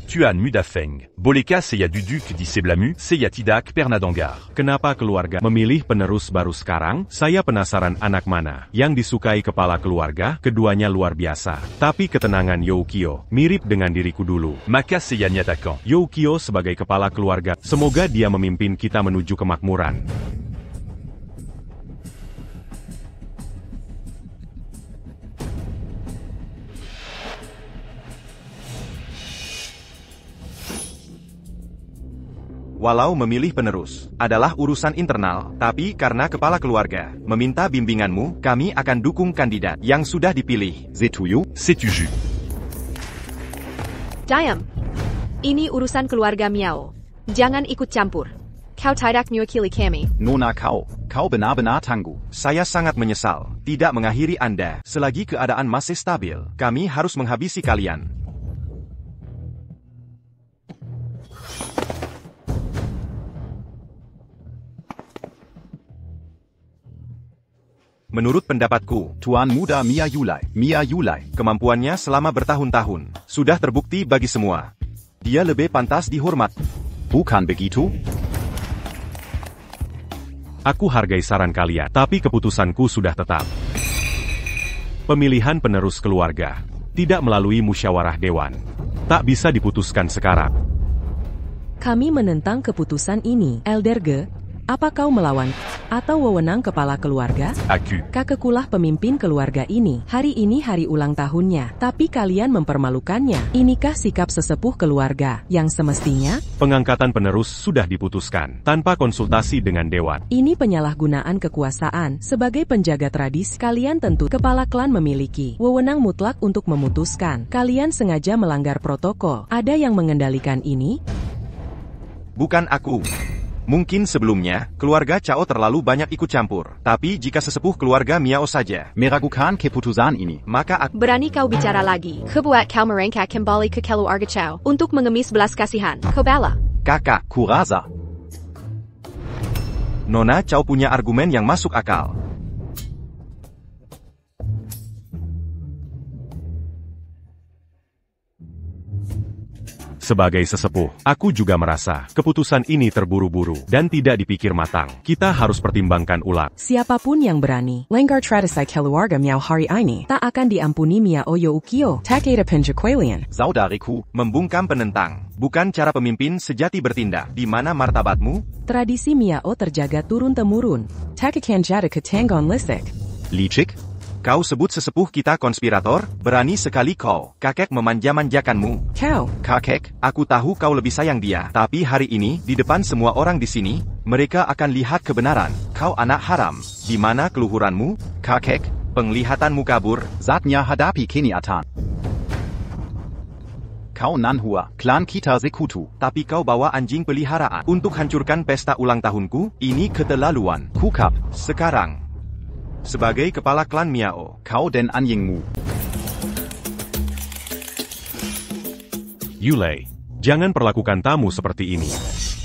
Tuan Mudafeng. Bolehkah saya duduk di sebelahmu? Saya tidak pernah dengar. Kenapa keluarga memilih penerus baru sekarang? Saya penasaran anak mana yang disukai kepala keluarga. Keduanya luar biasa. Tapi ketenangan Youkio mirip dengan diriku dulu. Maka saya nyatakan. Youkio sebagai kepala keluarga, semoga dia memimpin kita menuju kemakmuran. Walau memilih penerus adalah urusan internal, tapi karena kepala keluarga meminta bimbinganmu, kami akan dukung kandidat yang sudah dipilih. Zetuyu? C'est-tu jus? Diam. Ini urusan keluarga Miao. Jangan ikut campur. Kau tidak mewakili kami. Nona kau benar-benar tangguh. Saya sangat menyesal tidak mengakhiri Anda. Selagi keadaan masih stabil, kami harus menghabisi kalian. Menurut pendapatku, Tuan Muda Mia Yulai, kemampuannya selama bertahun-tahun sudah terbukti bagi semua. Dia lebih pantas dihormat. bukan begitu? Aku hargai saran kalian, tapi keputusanku sudah tetap. Pemilihan penerus keluarga tidak melalui musyawarah dewan. Tak bisa diputuskan sekarang. Kami menentang keputusan ini. Elderge, apa kau melawan atau wewenang kepala keluarga? Aku. Kakekulah pemimpin keluarga ini. Hari ini hari ulang tahunnya, tapi kalian mempermalukannya. Inikah sikap sesepuh keluarga yang semestinya? Pengangkatan penerus sudah diputuskan tanpa konsultasi dengan dewan. Ini penyalahgunaan kekuasaan. Sebagai penjaga tradisi, kalian tentu kepala klan memiliki wewenang mutlak untuk memutuskan. Kalian sengaja melanggar protokol. Ada yang mengendalikan ini? Bukan aku. Mungkin sebelumnya, keluarga Cao terlalu banyak ikut campur. Tapi jika sesepuh keluarga Miao saja Meragukan keputusan ini. maka aku... Berani kau bicara lagi. Kebuat kau merengkak kembali ke keluarga Cao untuk mengemis belas kasihan. Kobala. Kakak, Kurasa. Nona Cao punya argumen yang masuk akal. Sebagai sesepuh, aku juga merasa keputusan ini terburu-buru dan tidak dipikir matang. Kita harus pertimbangkan ulang. Siapapun yang berani lenggar tradisi keluarga Miao hari ini tak akan diampuni Miao Youkio. Takeda penjakualian. Saudariku, Membungkam penentang, bukan cara pemimpin sejati bertindak. Di mana martabatmu? Tradisi Miao terjaga turun-temurun. Takakan jada ketanggon lisik. licik? Kau sebut sesepuh kita konspirator? Berani sekali kau. Kakek memanja-manjakanmu. Kau. Kakek, aku tahu kau lebih sayang dia. Tapi hari ini, di depan semua orang di sini, mereka akan lihat kebenaran. Kau anak haram. Di mana keluhuranmu? Kakek, Penglihatanmu kabur. saatnya hadapi kenyataan. Kau Nanhua, klan kita Sekutu. Tapi kau bawa anjing peliharaan untuk hancurkan pesta ulang tahunku? Ini keterlaluan. Kukap, Sekarang, sebagai kepala klan Miao, kau dan anjingmu. Yulai, jangan perlakukan tamu seperti ini.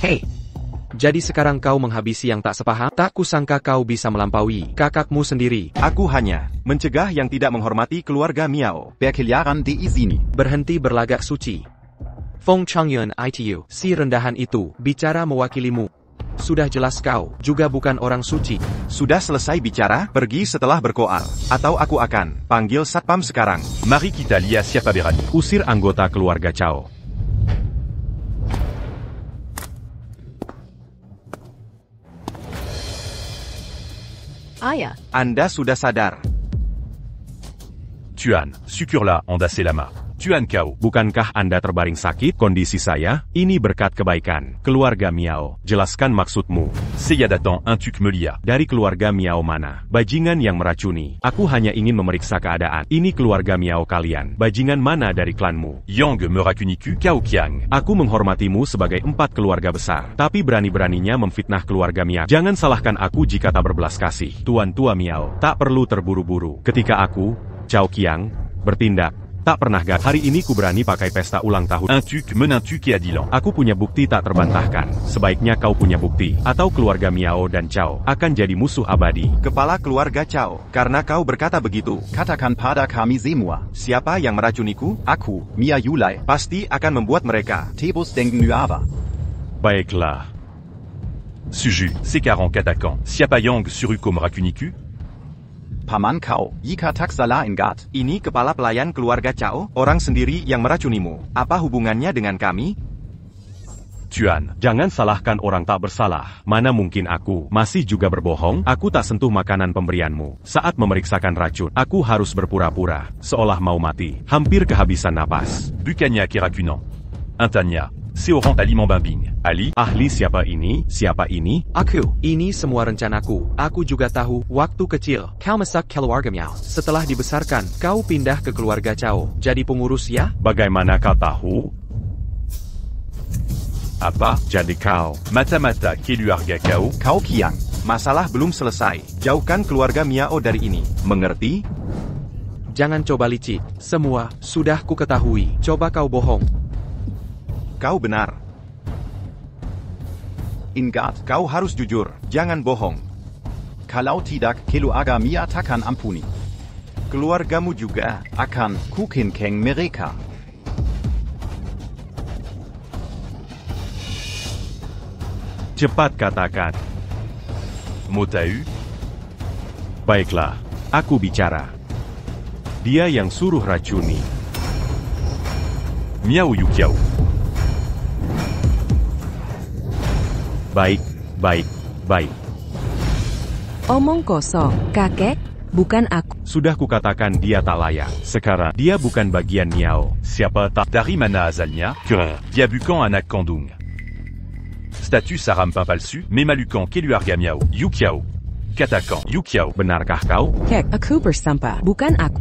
Hei, Jadi sekarang kau menghabisi yang tak sepaham? Tak kusangka kau bisa melampaui kakakmu sendiri. Aku hanya mencegah yang tidak menghormati keluarga Miao. Berkeliaran di sini. Berhenti berlagak suci. Feng Changyun itu, si rendahan itu, bicara mewakilimu. Sudah jelas kau juga bukan orang suci. Sudah selesai bicara, pergi setelah berkoal. Atau aku akan panggil satpam sekarang. Mari kita lihat siapa berani. Usir anggota keluarga Cao. Ayah. Anda sudah sadar. Tuan, syukurlah Anda selamat. Tuan Cao. Bukankah Anda terbaring sakit? Kondisi saya, ini berkat kebaikan keluarga Miao. Jelaskan maksudmu. Saya datang untuk melihat. Dari keluarga Miao mana? Bajingan yang meracuni. Aku hanya ingin memeriksa keadaan. Ini keluarga Miao kalian. Bajingan mana dari klanmu? Yang meracuniku Cao Qiang. Aku menghormatimu sebagai 4 keluarga besar. Tapi berani-beraninya memfitnah keluarga Miao. Jangan salahkan aku jika tak berbelas kasih. Tuan tua Miao, tak perlu terburu-buru. Ketika aku, Cao Qiang, bertindak, tak pernah gagal. Hari ini ku berani pakai pesta ulang tahun. Menantu keadilan. Aku punya bukti tak terbantahkan. Sebaiknya kau punya bukti. Atau keluarga Miao dan Cao akan jadi musuh abadi. Kepala keluarga Cao, karena kau berkata begitu. Katakan pada kami semua. Siapa yang meracuniku? Aku, Mia Yulai. Pasti akan membuat mereka. Tebus denken nu apa. Baiklah. Suju, sekarang katakan. Siapa yang suruhku meracuniku? Paman kau, jika tak salah ingat. Ini kepala pelayan keluarga Cao, orang sendiri yang meracunimu. Apa hubungannya dengan kami? Tuan, jangan salahkan orang tak bersalah. Mana mungkin aku masih juga berbohong? Aku tak sentuh makanan pemberianmu. Saat memeriksakan racun, aku harus berpura-pura, seolah mau mati. Hampir kehabisan napas. Bukannya kirakunan. Antanya, seorang aliment bambing. Ali? Ahli siapa ini? Siapa ini? Aku. Ini semua rencanaku. Aku juga tahu, waktu kecil, kau masak keluarga Miao. Setelah dibesarkan, kau pindah ke keluarga Cao. Jadi pengurus ya? Bagaimana kau tahu? Apa? Jadi kau Mata-mata keluarga Cao? Cao Qiang. Masalah belum selesai. Jauhkan keluarga Miao dari ini. Mengerti? Jangan coba licik. Semua sudah ku ketahui. Coba kau bohong. Kau benar. Ingat, Kau harus jujur. Jangan bohong. kalau tidak, keluarga Mia takkan ampuni. Keluargamu juga. Akan kukinkeng mereka. cepat katakan. Mau tahu? Baiklah, aku bicara. Dia yang suruh racuni. Miao Yukiao. Baik, baik, baik. Omong kosong, kakek, bukan aku. Sudah kukatakan dia tak layak. Sekarang, dia bukan bagian Miao. Siapa tak? Dari mana asalnya? Dia bukan anak kandung. Status Sarampin palsu, memalukan keluarga Miao. Yukiao. Katakan, Yukiao. Benarkah kau? Kek, aku bersampah, bukan aku.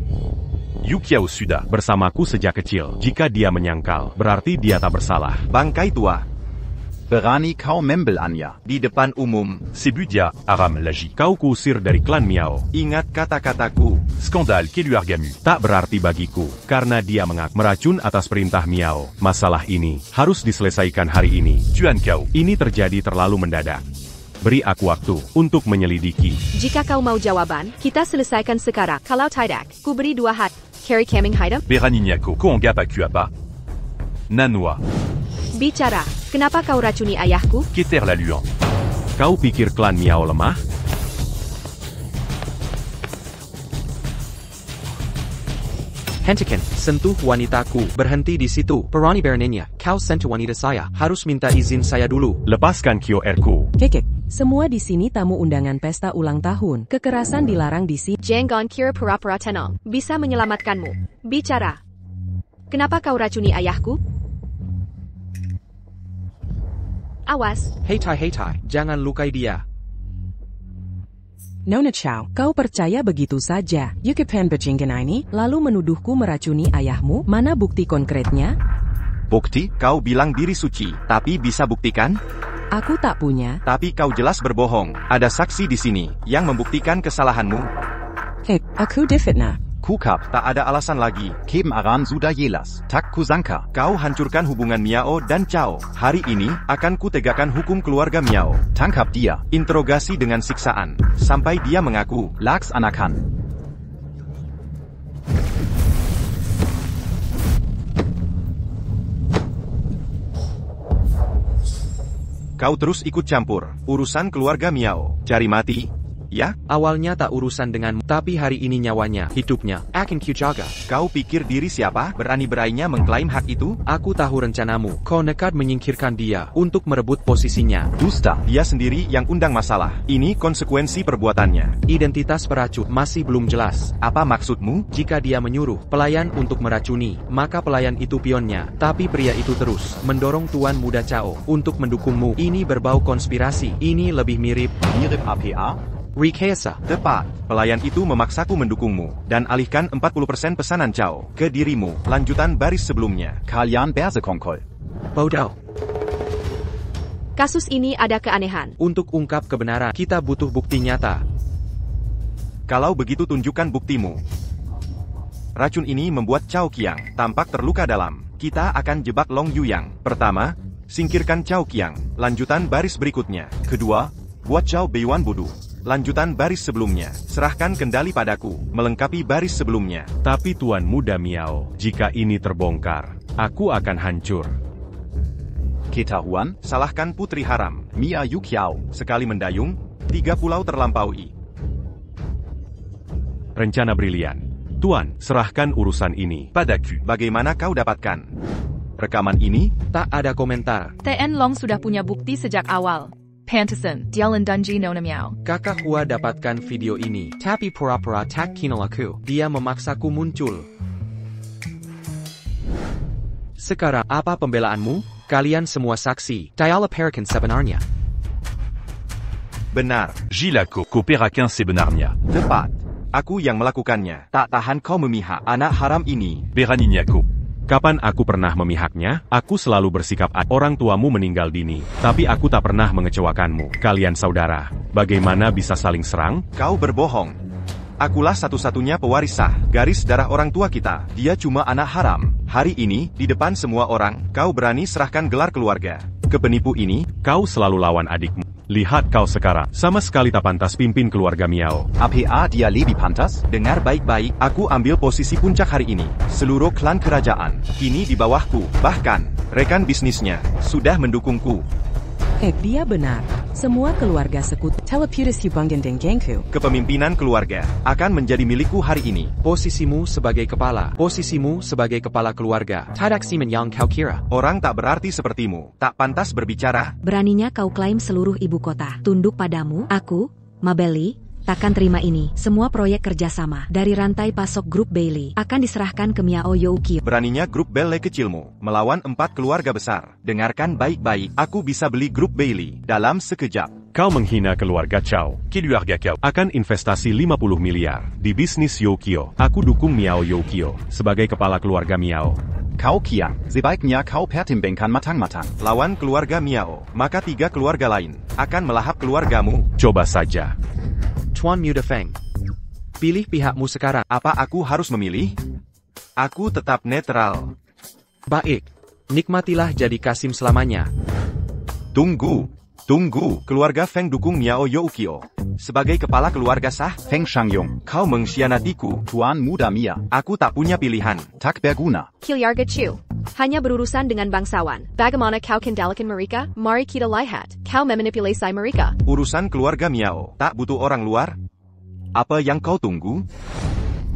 Yukiao sudah bersamaku sejak kecil. Jika dia menyangkal, berarti dia tak bersalah. Bangkai tua. Berani kau membel Anya. Di depan umum. Sebudia, Aram Laji. Kau kusir dari klan Miao. Ingat kata-kataku. Skandal keluarga Mu. Tak berarti bagiku, karena dia meracun atas perintah Miao. Masalah ini harus diselesaikan hari ini. Tuan kau. Ini terjadi terlalu mendadak. Beri aku waktu untuk menyelidiki. Jika kau mau jawaban, kita selesaikan sekarang. Kalau tidak, ku beri 2 hat. Carry Kaming Haidam? Beraninya kau anggap aku apa? Nanwa. Bicara, kenapa kau racuni ayahku? Keter la luan. Kau pikir klan Miao lemah? Hentikan, sentuh wanitaku. Berhenti di situ. Berani beraninya, kau sentuh wanita saya. Harus minta izin saya dulu. Lepaskan QRku. Kekek, semua di sini tamu undangan pesta ulang tahun. Kekerasan dilarang di sini. Jenggon kira pura-pura tenang. Bisa menyelamatkanmu. Bicara. Kenapa kau racuni ayahku? Awas. Hei Tai, jangan lukai dia. Nona Chow, kau percaya begitu saja? Yukipan bajingan ini, lalu menuduhku meracuni ayahmu? Mana bukti konkretnya? Bukti? Kau bilang diri suci, tapi bisa buktikan? Aku tak punya. Tapi kau jelas berbohong. Ada saksi di sini yang membuktikan kesalahanmu. Hei, aku difitnah. Kukap, Tak ada alasan lagi. Keben Aran sudah jelas. Tak kusangka. Kau hancurkan hubungan Miao dan Chao. Hari ini, akan kutegakkan hukum keluarga Miao. Tangkap dia. Interogasi dengan siksaan. Sampai dia mengaku. Laksanakan. Kau terus ikut campur urusan keluarga Miao. Cari mati, ya? Awalnya tak urusan denganmu, tapi hari ini nyawanya, hidupnya, akan kujaga. Kau pikir diri siapa? Berani-beraninya mengklaim hak itu? Aku tahu rencanamu. Kau nekat menyingkirkan dia untuk merebut posisinya. Dusta. Dia sendiri yang undang masalah. Ini konsekuensi perbuatannya. Identitas peracun masih belum jelas. Apa maksudmu? Jika dia menyuruh pelayan untuk meracuni, maka pelayan itu pionnya. Tapi pria itu terus mendorong Tuan Muda Chao untuk mendukungmu. Ini berbau konspirasi. Ini lebih mirip APA? rekayasa. Tepat. Pelayan itu memaksaku mendukungmu dan alihkan 40% pesanan Chao ke dirimu. Lanjutan baris sebelumnya. Kalian bersekongkol. Bodoh. Kasus ini ada keanehan. Untuk ungkap kebenaran, kita butuh bukti nyata. Kalau begitu tunjukkan buktimu. Racun ini membuat Chao Qiang tampak terluka dalam. Kita akan jebak Long Yuyang. Pertama, singkirkan Chao Qiang. Lanjutan baris berikutnya. Kedua, buat Chao Beiwan bodoh. Lanjutan baris sebelumnya. Serahkan kendali padaku, melengkapi baris sebelumnya. Tapi Tuan Muda Miao, jika ini terbongkar, aku akan hancur. Ketahuan, Salahkan putri haram. Mia Yukiao. Sekali mendayung, 3 pulau terlampaui. Rencana brilian. Tuan, serahkan urusan ini. Padaku. Bagaimana kau dapatkan rekaman ini? Tak ada komentar. TN Long sudah punya bukti sejak awal. Pantesan, Dialan Dunji Nona Miao. Kakak Hua dapatkan video ini, tapi pura-pura tak kenal aku. Dia memaksaku muncul. Sekarang, apa pembelaanmu? Kalian semua saksi. Diala Perikan sebenarnya. Benar. Gilako, Koperakin sebenarnya. Tepat. Aku yang melakukannya. Tak tahan kau memihak anak haram ini. Beraninyako. Kapan aku pernah memihaknya? Aku selalu bersikap adil. Orang tuamu meninggal dini, tapi aku tak pernah mengecewakanmu. Kalian saudara, bagaimana bisa saling serang? Kau berbohong. Akulah satu-satunya pewaris sah garis darah orang tua kita. Dia cuma anak haram. Hari ini, di depan semua orang, kau berani serahkan gelar keluarga ke penipu ini? Kau selalu lawan adikmu. Lihat kau sekarang, sama sekali tak pantas pimpin keluarga Miao. APA dia lebih pantas? Dengar baik-baik, aku ambil posisi puncak hari ini. Seluruh klan kerajaan, kini di bawahku. Bahkan, rekan bisnisnya, sudah mendukungku. Dia benar. Semua keluarga sekutu Teleputus Hubungan dan Gengku. Kepemimpinan keluarga akan menjadi milikku hari ini. Posisimu sebagai kepala keluarga. Tidak simen yang kau kira. Orang tak berarti sepertimu, tak pantas berbicara. Beraninya kau klaim seluruh ibu kota. Tunduk padamu, aku, Mabeli, takkan terima ini. Semua proyek kerjasama dari rantai pasok grup Bailey akan diserahkan ke Miao Youkio. Beraninya grup Bailey kecilmu melawan 4 keluarga besar. Dengarkan baik-baik, aku bisa beli grup Bailey dalam sekejap. Kau menghina keluarga Chao. Keluarga kau. Akan investasi 50 miliar di bisnis Youkio. Aku dukung Miao Youkio sebagai kepala keluarga Miao. Kau Qiang, sebaiknya kau pertimbangkan matang-matang. Lawan keluarga Miao, maka 3 keluarga lain akan melahap keluargamu. Coba saja. Tuan Muda Feng. Pilih pihakmu sekarang. Apa aku harus memilih? Aku tetap netral. Baik. Nikmatilah jadi Kasim selamanya. Tunggu. Keluarga Feng dukung Miao Youkio sebagai kepala keluarga sah. Feng Shangyong, Kau mengkhianatiku. Tuan Muda Mia. Aku tak punya pilihan. Tak berguna. Kilyarga Chu. Hanya berurusan dengan bangsawan. Bagaimana kau kendalikan mereka? Mari kita lihat. Kau memanipulasi mereka. Urusan keluarga Miao tak butuh orang luar. Apa yang kau tunggu?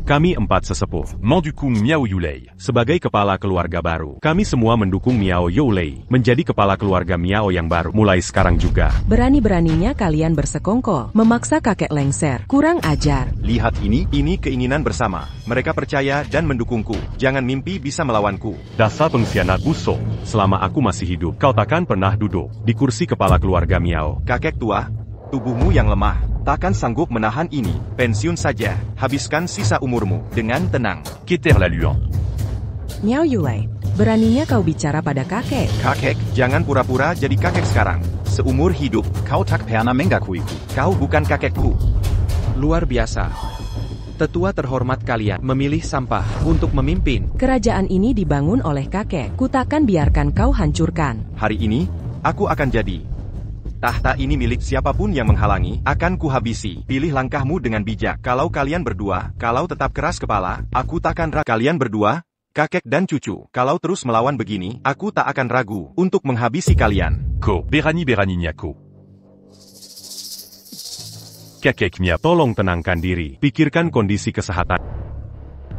Kami 4 sesepuh. Mendukung Miao Yulei. Sebagai kepala keluarga baru, kami semua mendukung Miao Youlei menjadi kepala keluarga Miao yang baru. Mulai sekarang juga. Berani-beraninya kalian bersekongkol, memaksa kakek lengser. Kurang ajar. Lihat ini. Ini keinginan bersama. Mereka percaya dan mendukungku. Jangan mimpi bisa melawanku. Dasar pengkhianat busuk. Selama aku masih hidup, kau takkan pernah duduk di kursi kepala keluarga Miao. Kakek tua, tubuhmu yang lemah takkan sanggup menahan ini. Pensiun saja. Habiskan sisa umurmu dengan tenang. Keter la Luan. Miao Yulei, beraninya kau bicara pada kakek. Kakek, jangan pura-pura jadi kakek sekarang. Seumur hidup, Kau tak pernah mengakuiku. kau bukan kakekku. Luar biasa. Tetua terhormat kalian memilih sampah untuk memimpin. Kerajaan ini dibangun oleh kakek. Ku takkan biarkan kau hancurkan. Hari ini, aku akan jadi. Tahta ini milik siapapun yang menghalangi, akan kuhabisi. Pilih langkahmu dengan bijak. Kalau kalian berdua, kalau tetap keras kepala, aku takkan ragu. Kalian berdua, kakek dan cucu, kalau terus melawan begini, aku tak akan ragu untuk menghabisi kalian. Ko, Berani Nyako. Kakek Mia, tolong tenangkan diri. Pikirkan kondisi kesehatan.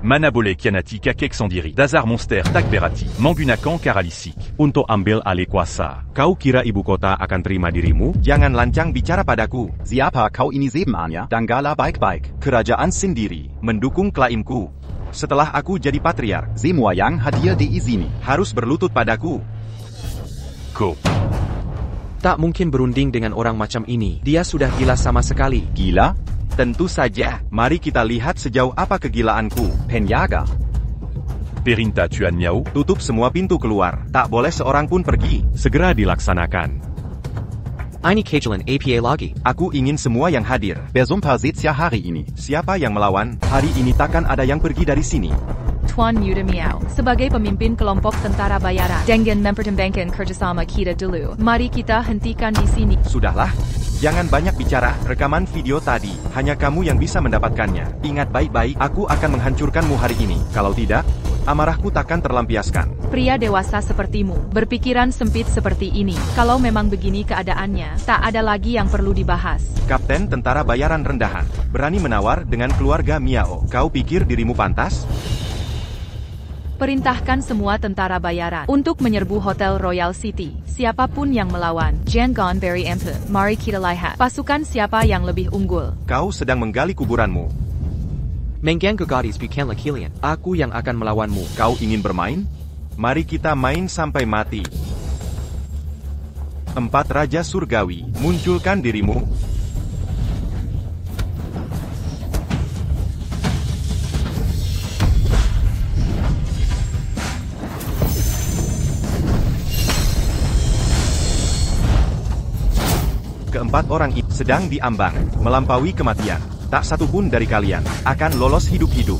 Manabole Kianati Kakek Sandiri. Dazar Monster Tak Berati. Mangunakan Karalisik. Untuk ambil alih kuasa, kau kira ibu kota akan terima dirimu? Jangan lancang bicara padaku. Siapa kau ini sebenarnya? Danggala baik-baik. Kerajaan sendiri mendukung klaimku. Setelah aku jadi patriark, Semua yang hadir diizini. harus berlutut padaku. Ko. Tak mungkin berunding dengan orang macam ini. Dia sudah gila sama sekali. Gila? Tentu saja. Mari kita lihat sejauh apa kegilaanku. Penjaga. Perinta Tuan Miao. Tutup semua pintu keluar. Tak boleh seorang pun pergi. Segera dilaksanakan. Ini Kajalan APA lagi. Aku ingin semua yang hadir. Bersumpah setia hari ini. Siapa yang melawan, hari ini takkan ada yang pergi dari sini. Tuan Muda Miao, sebagai pemimpin kelompok tentara bayaran, dengan mempertimbangkan kerjasama kita dulu, mari kita hentikan di sini. Sudahlah. Jangan banyak bicara. Rekaman video tadi, hanya kamu yang bisa mendapatkannya. Ingat baik-baik, aku akan menghancurkanmu hari ini. Kalau tidak, amarahku takkan terlampiaskan. Pria dewasa sepertimu, berpikiran sempit seperti ini. Kalau memang begini keadaannya, tak ada lagi yang perlu dibahas. Kapten tentara bayaran rendahan, berani menawar dengan keluarga Miao. Kau pikir dirimu pantas? Perintahkan semua tentara bayaran untuk menyerbu Hotel Royal City. Siapapun yang melawan, jangan beri ampun. Mari kita lihat pasukan siapa yang lebih unggul. Kau sedang menggali kuburanmu. Menggang kegadis bukanlah kalian. Aku yang akan melawanmu. Kau ingin bermain? Mari kita main sampai mati. 4 Raja Surgawi, munculkan dirimu. Keempat orang itu sedang diambang, melampaui kematian. Tak satu pun dari kalian akan lolos hidup-hidup.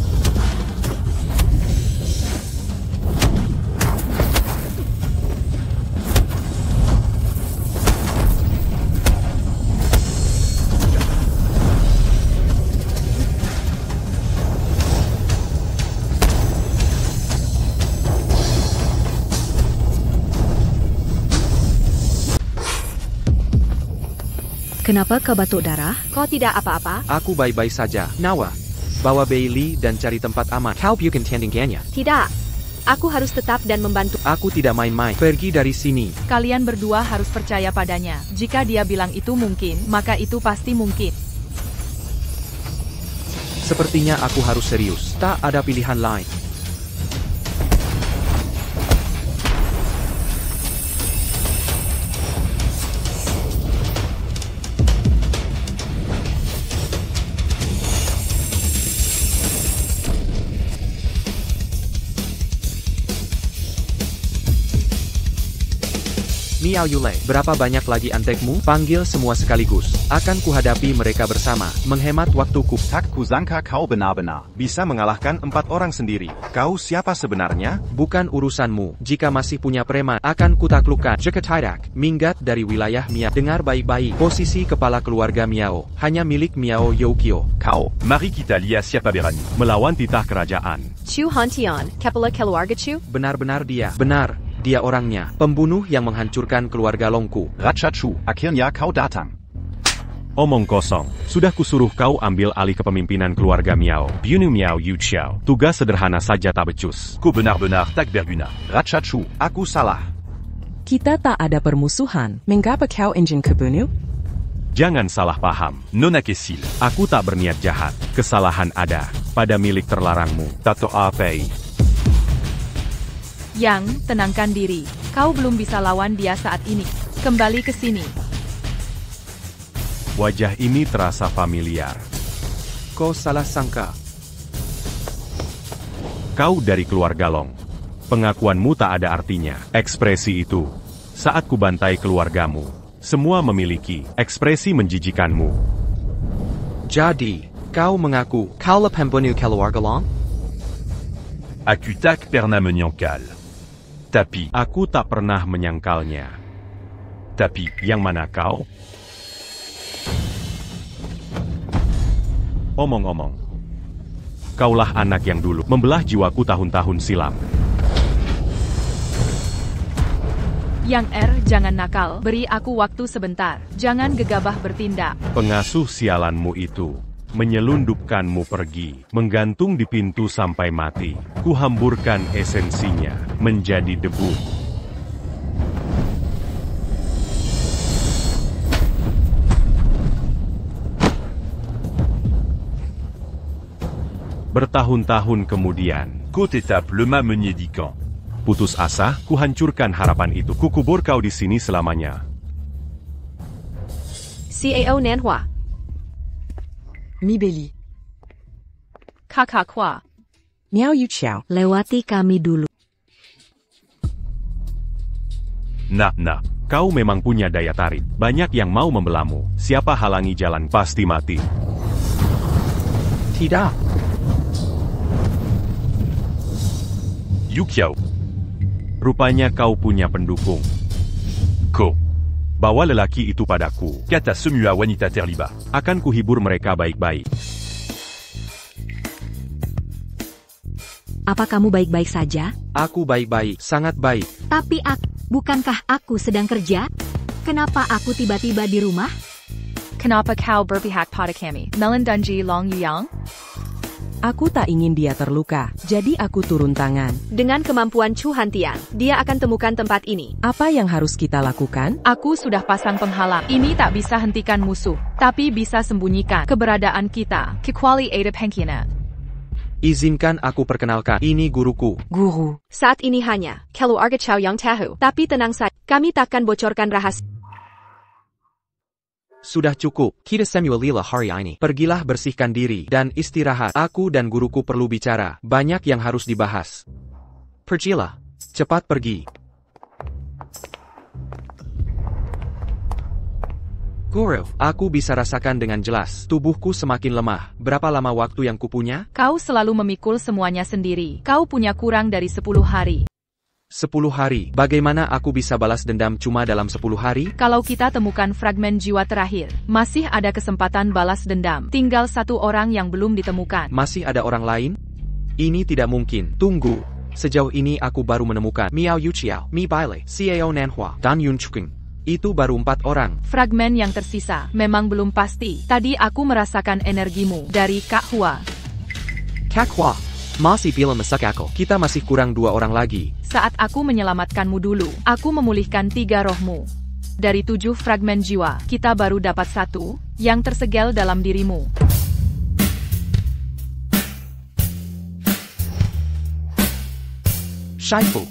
Kenapa kau batuk darah? Kau tidak apa-apa? Aku baik-baik saja. Nawa, bawa Bailey dan cari tempat aman. Kau bukan tandingannya. Tidak. Aku harus tetap dan membantu. Aku tidak main-main. Pergi dari sini. Kalian berdua harus percaya padanya. Jika dia bilang itu mungkin, maka itu pasti mungkin. Sepertinya aku harus serius. Tak ada pilihan lain. Miao Yule, berapa banyak lagi antekmu? Panggil semua sekaligus. Akan kuhadapi mereka bersama. Menghemat waktuku. Tak kusangka kau benar-benar bisa mengalahkan 4 orang sendiri. Kau siapa sebenarnya? Bukan urusanmu. Jika masih punya preman, akan kutaklukkan. Jika tidak, minggat dari wilayah Miao. Dengar baik-baik. Posisi kepala keluarga Miao hanya milik Miao Youkio. Kau. Mari kita lihat siapa berani melawan titah kerajaan. Chu Hantian, kepala keluarga Chu? Benar-benar dia. Benar. Dia orangnya, pembunuh yang menghancurkan keluarga Longku. Raja Chu, akhirnya kau datang. Omong kosong. Sudah kusuruh kau ambil alih kepemimpinan keluarga Miao. Bunu Miao Yu Xiao. Tugas sederhana saja tak becus. Ko benar-benar tak berguna. Raja Chu, aku salah. Kita tak ada permusuhan. Mengapa kau ingin kebunuh? Jangan salah paham. Nona Kesil. Aku tak berniat jahat. Kesalahan ada pada milik terlarangmu. Tato Apei. Yang, tenangkan diri. Kau belum bisa lawan dia saat ini. Kembali ke sini. Wajah ini terasa familiar. Kau salah sangka. Kau dari keluarga Long. Pengakuanmu tak ada artinya. Ekspresi itu. Saat kubantai keluargamu. Semua memiliki ekspresi menjijikanmu. Jadi, Kau mengaku, kau le pembunuh keluarga Long? Aku tak pernah menyangkal. Tapi, Aku tak pernah menyangkalnya. tapi, Yang mana kau? Omong-omong, kaulah anak yang dulu membelah jiwaku tahun-tahun silam. Yang jangan nakal, beri aku waktu sebentar. Jangan gegabah bertindak. Pengasuh sialanmu itu menyelundupkanmu pergi, menggantung di pintu sampai mati. Kuhamburkan esensinya menjadi debu. Bertahun-tahun kemudian, côte étape le mât meunier d'Ican. putus asa, kuhancurkan harapan itu. Kukubur kau di sini selamanya. Cao Nanhua. Mi Belly. Kakak Hua. Miao Yu Xiao. Lewati kami dulu. Nah, Kau memang punya daya tarik. Banyak yang mau membelamu. Siapa halangi jalan pasti mati. Tidak. Yukiao. Rupanya kau punya pendukung. Ko. Bawa lelaki itu padaku. Kata semua wanita terlibat. Akan kuhibur mereka baik-baik. Apa kamu baik-baik saja? Aku baik-baik, sangat baik. Tapi bukankah aku sedang kerja? Kenapa aku tiba-tiba di rumah? Kenapa kau berpihak pada kami? Melindungi Long Yuyang? Aku tak ingin dia terluka, jadi aku turun tangan. Dengan kemampuan Chu Hantian, dia akan temukan tempat ini. Apa yang harus kita lakukan? Aku sudah pasang penghalang. Ini tak bisa hentikan musuh, tapi bisa sembunyikan keberadaan kita. Kecuali ada pengkhianat. Izinkan aku perkenalkan, ini guruku. Guru. Saat ini hanya keluarga Chow yang tahu. Tapi tenang saja, kami takkan bocorkan rahasia. Sudah cukup, kita Samuelila hari ini. Pergilah bersihkan diri dan istirahat. Aku dan guruku perlu bicara. Banyak yang harus dibahas. Pergilah. Cepat pergi. Guru, aku bisa rasakan dengan jelas. Tubuhku semakin lemah. Berapa lama waktu yang kupunya? Kau selalu memikul semuanya sendiri. Kau punya kurang dari 10 hari. 10 hari. Bagaimana aku bisa balas dendam cuma dalam 10 hari? Kalau kita temukan fragmen jiwa terakhir, masih ada kesempatan balas dendam. Tinggal satu orang yang belum ditemukan. Masih ada orang lain? Ini tidak mungkin. Tunggu. Sejauh ini aku baru menemukan Miao Yu Xiao, Mi Bailey, Cao Nanhua, dan Yun Chuking. Itu baru 4 orang. Fragmen yang tersisa memang belum pasti. Tadi aku merasakan energimu dari Kak Hua. Kak Hua, masih bilang mesak aku. Kita masih kurang 2 orang lagi. Saat aku menyelamatkanmu dulu, aku memulihkan 3 rohmu. Dari 7 fragmen jiwa, kita baru dapat 1 yang tersegel dalam dirimu. Shaifu,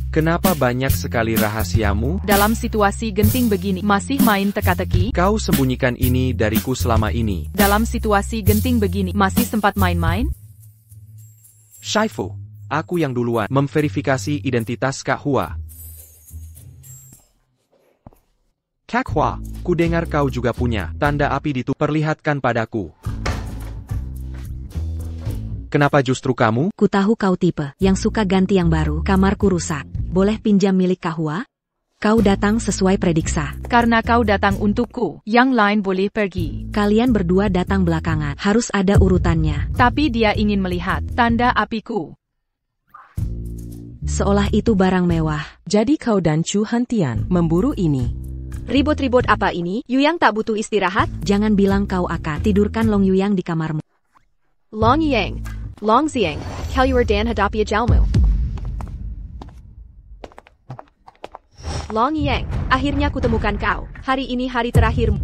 kenapa banyak sekali rahasiamu? Dalam situasi genting begini, masih main teka-teki? Kau sembunyikan ini dariku selama ini. Dalam situasi genting begini, masih sempat main-main? Shaifu, aku yang duluan memverifikasi identitas Kak Hua. Kak Hua, ku dengar kau juga punya tanda api di tubuh. Perlihatkan padaku. Kenapa justru kamu? Ku tahu kau tipe yang suka ganti yang baru. Kamarku rusak. Boleh pinjam milik Kak Hua? Kau datang sesuai prediksa. Karena kau datang untukku, yang lain boleh pergi. Kalian berdua datang belakangan. Harus ada urutannya. Tapi dia ingin melihat tanda apiku. Seolah itu barang mewah. Jadi kau dan Chu Hantian memburu ini. Ribut-ribut apa ini? Yuyang tak butuh istirahat? Jangan bilang kau akan tidurkan Long Yuyang di kamarmu. Long Yang, Long Xiang, Kaluar dan Hadapia Jalmu. Long Yang, akhirnya kutemukan kau. Hari ini hari terakhirmu.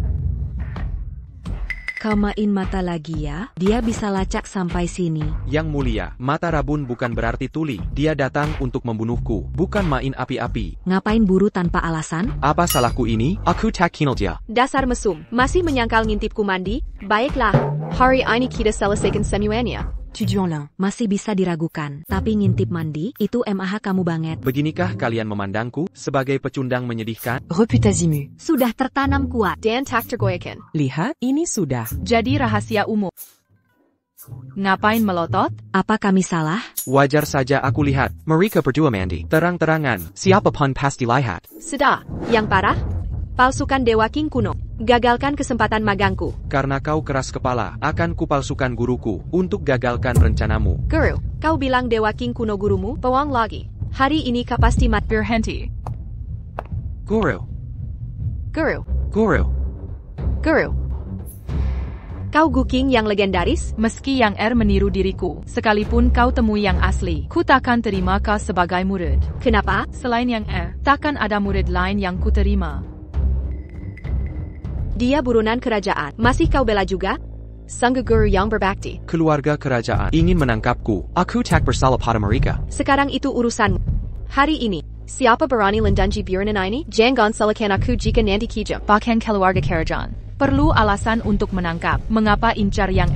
Kau main mata lagi ya? Dia bisa lacak sampai sini. Yang mulia, mata rabun bukan berarti tuli. Dia datang untuk membunuhku, bukan main api-api. Ngapain buru tanpa alasan? Apa salahku ini? Aku tak kenal dia. Dasar mesum, masih menyangkal ngintipku mandi? Baiklah, hari ini kita selesaikan semuanya. Tujuan Masih bisa diragukan, tapi ngintip mandi, itu MAH kamu banget. Beginikah kalian memandangku sebagai pecundang menyedihkan? Reputazimu. Sudah tertanam kuat. Dan tak tergoyahkan. Lihat, ini sudah. Jadi rahasia umum. Ngapain melotot? Apa kami salah? Wajar saja aku lihat, mereka berdua mandi. Terang-terangan, siapa pun pasti lihat. Sudah, yang parah? Palsukan Dewa King kuno. Gagalkan kesempatan magangku. Karena kau keras kepala, akan kupalsukan guruku untuk gagalkan rencanamu. Guru, kau bilang Dewa King kuno gurumu? Bohong lagi. Hari ini kau pasti mati. Berhenti. Guru. Guru. Guru. Guru. Kau Guking yang legendaris? Meski yang meniru diriku, sekalipun kau temui yang asli, ku takkan terima kau sebagai murid. Kenapa? Selain yang takkan ada murid lain yang ku terima. Dia buronan kerajaan. Masih kau bela juga? Sanggu guru yang berbakti. Keluarga kerajaan ingin menangkapku. Aku tak bersalah pada mereka. Sekarang itu urusanmu. Hari ini, siapa berani lendanji Biranan ini? Jangan salahkan aku jika nanti kijam. Bahkan keluarga kerajaan perlu alasan untuk menangkap. Mengapa incar yang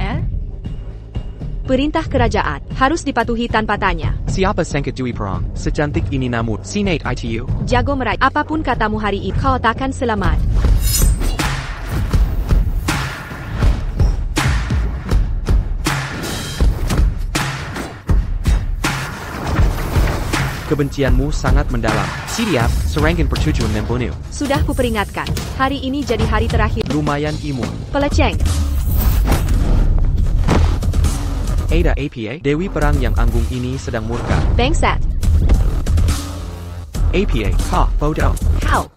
Perintah kerajaan harus dipatuhi tanpa tanya. Siapa sangka Dewi Perang secantik ini namun Senate ITU. Jago meraih. Apapun katamu hari ini, kau takkan selamat. Kebencianmu sangat mendalam. Siap, serangan pertujuan membunuh. Sudah kuperingatkan. Hari ini jadi hari terakhir. Lumayan imun. Peleceng. Ada APA, Dewi Perang yang anggung ini sedang murka. Bangsat. APA, ha, bodoh. Kau.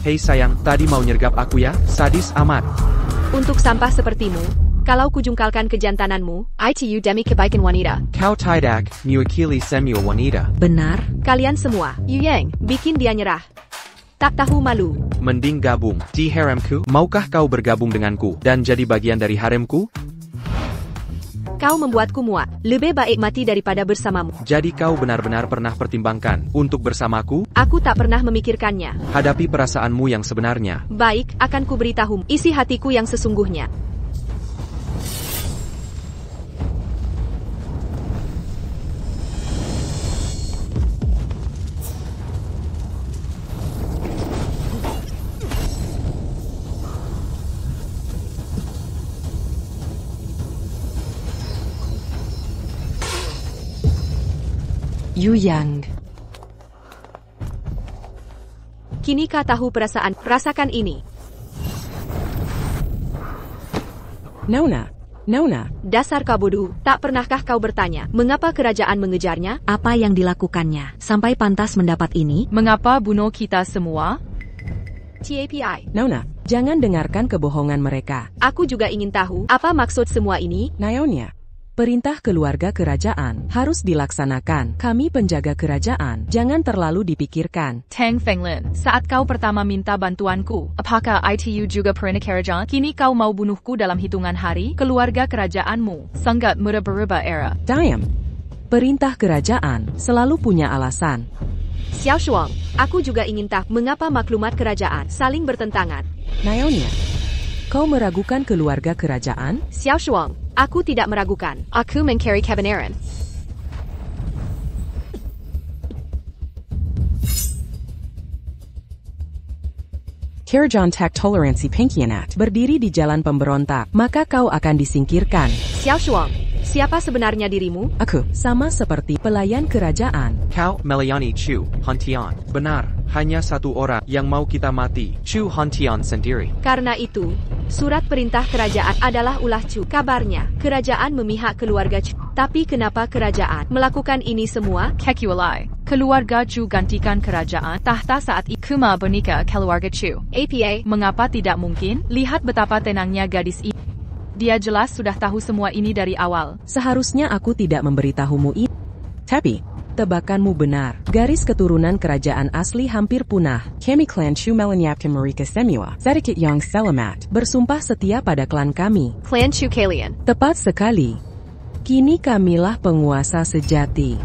Hei sayang, tadi mau nyergap aku ya? Sadis amat. Untuk sampah sepertimu, kalau kujungkalkan kejantananmu, ITU demi kebaikan wanita. Kau tidak, mewakili semua wanita. Benar. Kalian semua, Yang, bikin dia nyerah. Tak tahu malu. Mending gabung di haremku. Maukah kau bergabung denganku dan jadi bagian dari haremku? Kau membuatku muak. Lebih baik mati daripada bersamamu. Jadi kau benar-benar pernah pertimbangkan untuk bersamaku? Aku tak pernah memikirkannya. Hadapi perasaanmu yang sebenarnya. Baik, akan kuberitahu isi hatiku yang sesungguhnya. Yu Yang. Kini kau tahu perasaan. Rasakan ini. Nona. Dasar kau bodoh. Tak pernahkah kau bertanya, mengapa kerajaan mengejarnya? Apa yang dilakukannya sampai pantas mendapat ini? Mengapa bunuh kita semua? TAPI. Nona, jangan dengarkan kebohongan mereka. Aku juga ingin tahu, apa maksud semua ini? Naonya. Perintah keluarga kerajaan harus dilaksanakan. Kami penjaga kerajaan, jangan terlalu dipikirkan. Tang Fenglin, saat kau pertama minta bantuanku, apakah ITU juga perintah kerajaan? Kini kau mau bunuhku dalam hitungan hari? Keluarga kerajaanmu sangat mudah berubah era. Diam. Perintah kerajaan selalu punya alasan. Xiao Shuang, aku juga ingin tahu mengapa maklumat kerajaan saling bertentangan. Naonya, kau meragukan keluarga kerajaan? Xiao Shuang, aku tidak meragukan. Aku mencari kebenaran. Kerajaan tak toleransi pengkhianat berdiri di jalan pemberontak, maka kau akan disingkirkan. Xiao Shuang, siapa sebenarnya dirimu? Aku, sama seperti pelayan kerajaan. Kau melayani Chu Hantian. Benar, hanya satu orang yang mau kita mati, Chu Hantian sendiri. Karena itu, surat perintah kerajaan adalah ulah Chu. Kabarnya, kerajaan memihak keluarga Chu. Tapi kenapa kerajaan melakukan ini semua? Kekualai, keluarga Chu gantikan kerajaan tahta saat Kuma bernikah keluarga Chu. APA, mengapa tidak mungkin? Lihat betapa tenangnya gadis ini. Dia jelas sudah tahu semua ini dari awal. Seharusnya aku tidak memberitahumu ini. Tapi, tebakanmu benar. Garis keturunan kerajaan asli hampir punah. Kami klan Chu melenyapkan mereka semua. Sedikit yang selamat. Bersumpah setia pada klan kami. Klan Chu kalian. Tepat sekali. Kini kamilah penguasa sejati.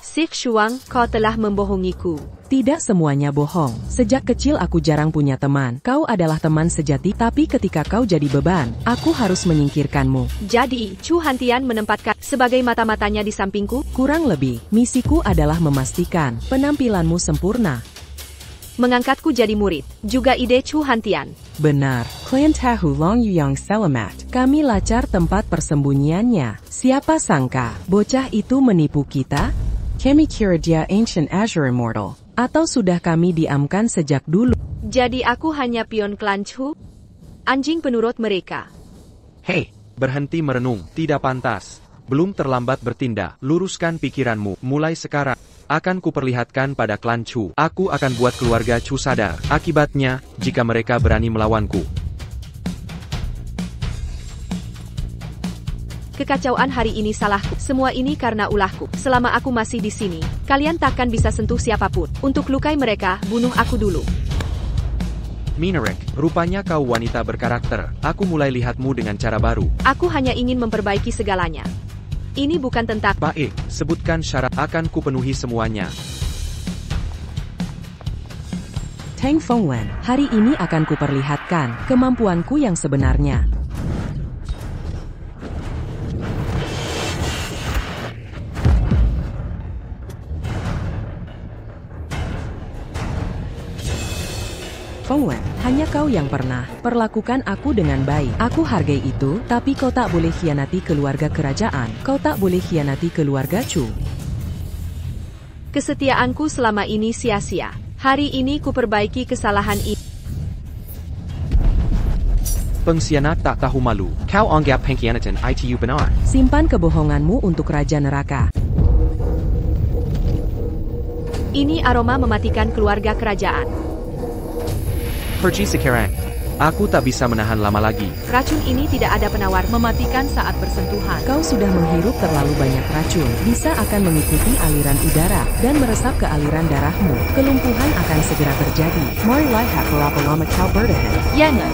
Sik Shuang, kau telah membohongiku. Tidak semuanya bohong. Sejak kecil aku jarang punya teman. Kau adalah teman sejati, tapi ketika kau jadi beban, aku harus menyingkirkanmu. Jadi, Chu Hantian menempatkan sebagai mata-matanya di sampingku? Kurang lebih, misiku adalah memastikan penampilanmu sempurna. mengangkatku jadi murid. Juga ide Chu Hantian. Benar, klan tahu Long Yuyang selamat. Kami lacak tempat persembunyiannya. Siapa sangka, bocah itu menipu kita? Kami kira dia Ancient Azure Immortal. Atau sudah kami diamkan sejak dulu? Jadi aku hanya pion klan Chu? Anjing penurut mereka. Hei, berhenti merenung, tidak pantas. Belum terlambat bertindak, luruskan pikiranmu, mulai sekarang. Akan kuperlihatkan pada klan Chu. Aku akan buat keluarga Chu sadar. Akibatnya, jika mereka berani melawanku. Kekacauan hari ini salahku. Semua ini karena ulahku. Selama aku masih di sini, kalian takkan bisa sentuh siapapun. Untuk lukai mereka, bunuh aku dulu. Minarik, rupanya kau wanita berkarakter. Aku mulai lihatmu dengan cara baru. Aku hanya ingin memperbaiki segalanya. Ini bukan tentang... Baik, sebutkan syarat, akan kupenuhi semuanya. Tang Fenglan, hari ini akan kuperlihatkan kemampuanku yang sebenarnya. Fenglan, hanya kau yang pernah perlakukan aku dengan baik. Aku hargai itu, tapi kau tak boleh khianati keluarga kerajaan. Kau tak boleh khianati keluarga Chu. Kesetiaanku selama ini sia-sia. Hari ini kuperbaiki kesalahan ini. Pengkhianat tak tahu malu. Kau anggap pengkhianatan itu benar. Simpan kebohonganmu untuk Raja Neraka. Ini aroma mematikan keluarga kerajaan. Pergi sekarang. Aku tak bisa menahan lama lagi. Racun ini tidak ada penawar. Mematikan saat bersentuhan. Kau sudah menghirup terlalu banyak racun. Bisa akan mengikuti aliran udara dan meresap ke aliran darahmu. Kelumpuhan akan segera terjadi. Marilah berapa kau bertahan. Yangan.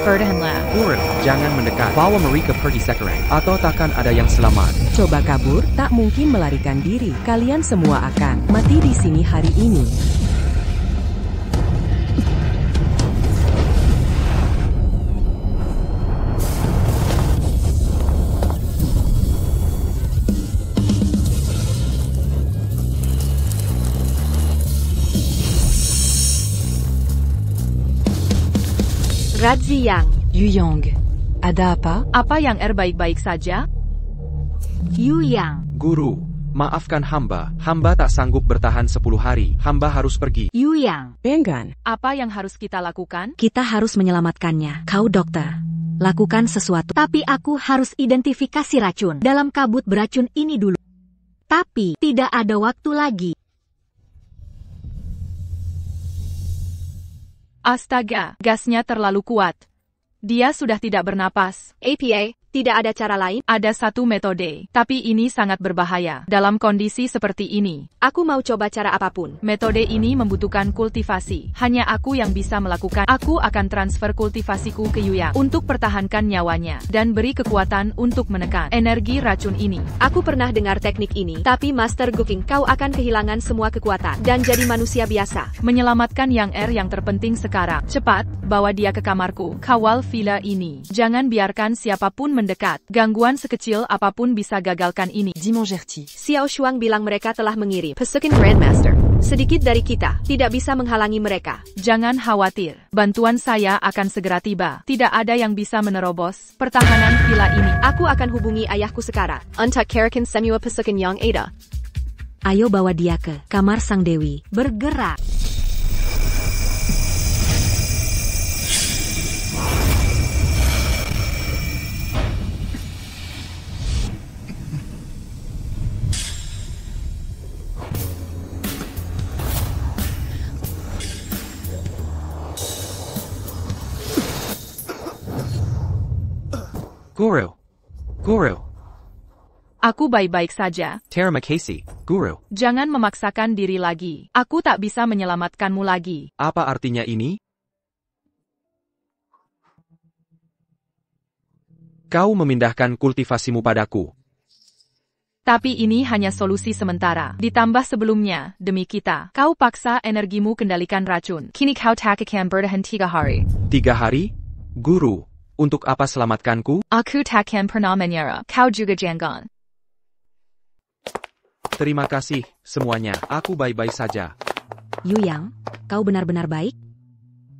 Bertahanlah. Guru, jangan mendekat. Bawa mereka pergi sekarang. Atau takkan ada yang selamat. Coba kabur, tak mungkin melarikan diri. Kalian semua akan mati di sini hari ini. Radziang. Yuyang, ada apa? Apa yang baik-baik saja? Yuyang. Guru, maafkan hamba. Hamba tak sanggup bertahan 10 hari. Hamba harus pergi. Yuyang. Benggan. Apa yang harus kita lakukan? Kita harus menyelamatkannya. Kau dokter. Lakukan sesuatu. Tapi aku harus identifikasi racun dalam kabut beracun ini dulu. Tapi, tidak ada waktu lagi. Astaga, gasnya terlalu kuat. Dia sudah tidak bernapas. APA, tidak ada cara lain? Ada satu metode, tapi ini sangat berbahaya. Dalam kondisi seperti ini, aku mau coba cara apapun. Metode ini membutuhkan kultivasi. Hanya aku yang bisa melakukan. Aku akan transfer kultivasiku ke Yuyang untuk pertahankan nyawanya dan beri kekuatan untuk menekan energi racun ini. Aku pernah dengar teknik ini, tapi Master Guking, kau akan kehilangan semua kekuatan dan jadi manusia biasa. Menyelamatkan yang terpenting sekarang. Cepat, bawa dia ke kamarku. Kawal villa ini. Jangan biarkan siapapun mendekat. Gangguan sekecil apapun bisa gagalkan ini. Dimangerti. Xiao Shuang bilang mereka telah mengirim pasukan Grandmaster. Sedikit dari kita tidak bisa menghalangi mereka. Jangan khawatir. Bantuan saya akan segera tiba. Tidak ada yang bisa menerobos pertahanan villa ini. Aku akan hubungi ayahku sekarang. Untuk karakan semua pasukan yang ada. Ayo bawa dia ke kamar Sang Dewi. Bergerak. Guru. Aku baik-baik saja. Terima kasih, Guru. Jangan memaksakan diri lagi. Aku tak bisa menyelamatkanmu lagi. Apa artinya ini? Kau memindahkan kultivasimu padaku. Tapi ini hanya solusi sementara. Ditambah sebelumnya, demi kita. Kau paksa energimu kendalikan racun. Kini kau tak akan bertahan 3 hari. 3 hari? Guru. Untuk apa selamatkanku? Aku takkan pernah menyerah. Kau juga jangan. Terima kasih, semuanya. Aku baik-baik saja. Yu Yang, kau benar-benar baik?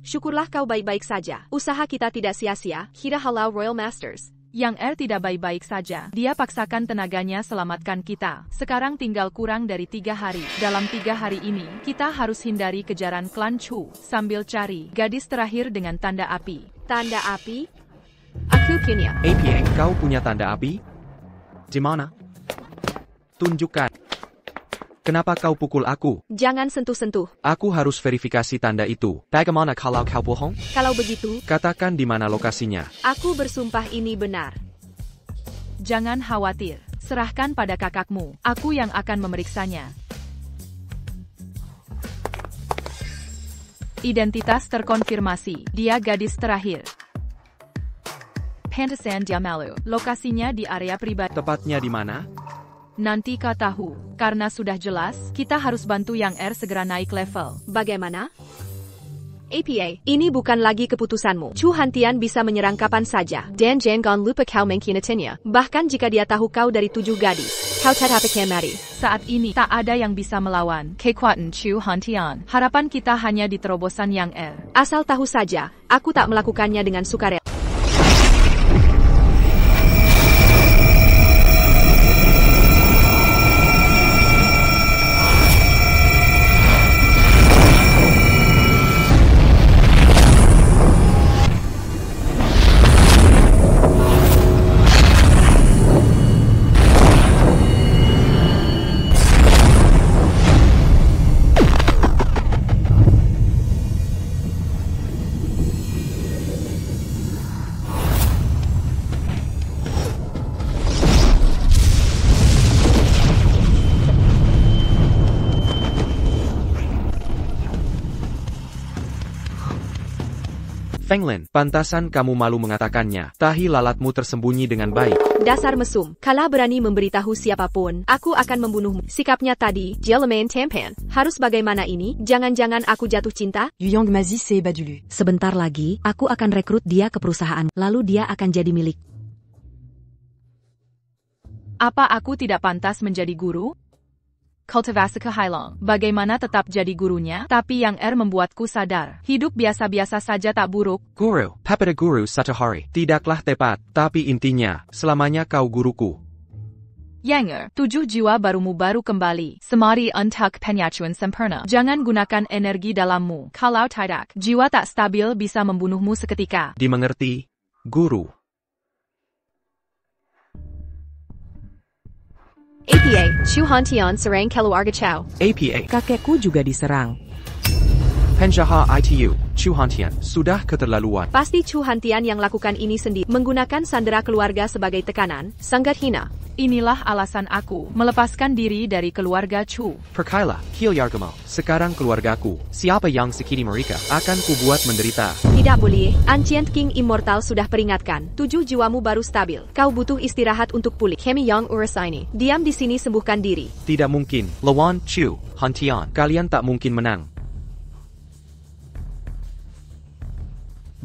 Syukurlah kau baik-baik saja. Usaha kita tidak sia-sia, kira halau Royal Masters. Yang tidak baik-baik saja. Dia paksakan tenaganya selamatkan kita. Sekarang tinggal kurang dari 3 hari. Dalam 3 hari ini, kita harus hindari kejaran klan Chu, sambil cari gadis terakhir dengan tanda api. Tanda api? Aku punya. APA, kau punya tanda api? Di mana? Tunjukkan. Kenapa kau pukul aku? Jangan sentuh-sentuh. Aku harus verifikasi tanda itu. Bagaimana kalau kau bohong? Kalau begitu, katakan di mana lokasinya. Aku bersumpah ini benar. Jangan khawatir. Serahkan pada kakakmu. Aku yang akan memeriksanya. Identitas terkonfirmasi. Dia gadis terakhir. Pantesan dia malu. Lokasinya di area pribadi. Tepatnya di mana? Nanti kau tahu. Karena sudah jelas, kita harus bantu Yang segera naik level. Bagaimana? APA, ini bukan lagi keputusanmu. Chu Hantian bisa menyerang kapan saja. Dan jangan lupa kau mengkhianatinya. Bahkan jika dia tahu kau dari 7 gadis. Kau tetap akan mati. Saat ini, tak ada yang bisa melawan kekuatan Chu Hantian. Harapan kita hanya di terobosan Yang. Asal tahu saja, aku tak melakukannya dengan sukarela. Fenglin, pantasan kamu malu mengatakannya. Tahi lalatmu tersembunyi dengan baik. Dasar mesum, kala berani memberitahu siapapun, aku akan membunuhmu. Sikapnya tadi, Jelemain Tampan. Harus bagaimana ini? Jangan-jangan aku jatuh cinta? Yu Yang Mazi s'est badulu. Sebentar lagi, aku akan rekrut dia ke perusahaan, lalu dia akan jadi milik. Apa aku tidak pantas menjadi guru? Kultivasi Kehailong. Bagaimana tetap jadi gurunya, tapi Yang membuatku sadar. Hidup biasa-biasa saja tak buruk. Guru, pada guru satu hari. Tidaklah tepat, tapi intinya, selamanya kau guruku. Yang 7 jiwa barumu baru kembali. Semari untuk penyacuan sempurna. Jangan gunakan energi dalammu. Kalau tidak, jiwa tak stabil bisa membunuhmu seketika. Dimengerti, guru. APA, Chu Hantian serang keluarga Chow. APA, Kakekku juga diserang. Penjahat ITU, Chu Hantian, sudah keterlaluan. Pasti Chu Hantian yang lakukan ini sendiri. Menggunakan sandera keluarga sebagai tekanan, sangat hina. Inilah alasan aku melepaskan diri dari keluarga Chu. Perkailah, Hilyargamo. Sekarang keluargaku, siapa yang sekini mereka, akan kubuat menderita. Tidak boleh, Ancient King Immortal sudah peringatkan. 7 jiwamu baru stabil. Kau butuh istirahat untuk pulih. Kami yang Urasaini. Diam di sini sembuhkan diri. Tidak mungkin, lawan Chu Hantian. Kalian tak mungkin menang.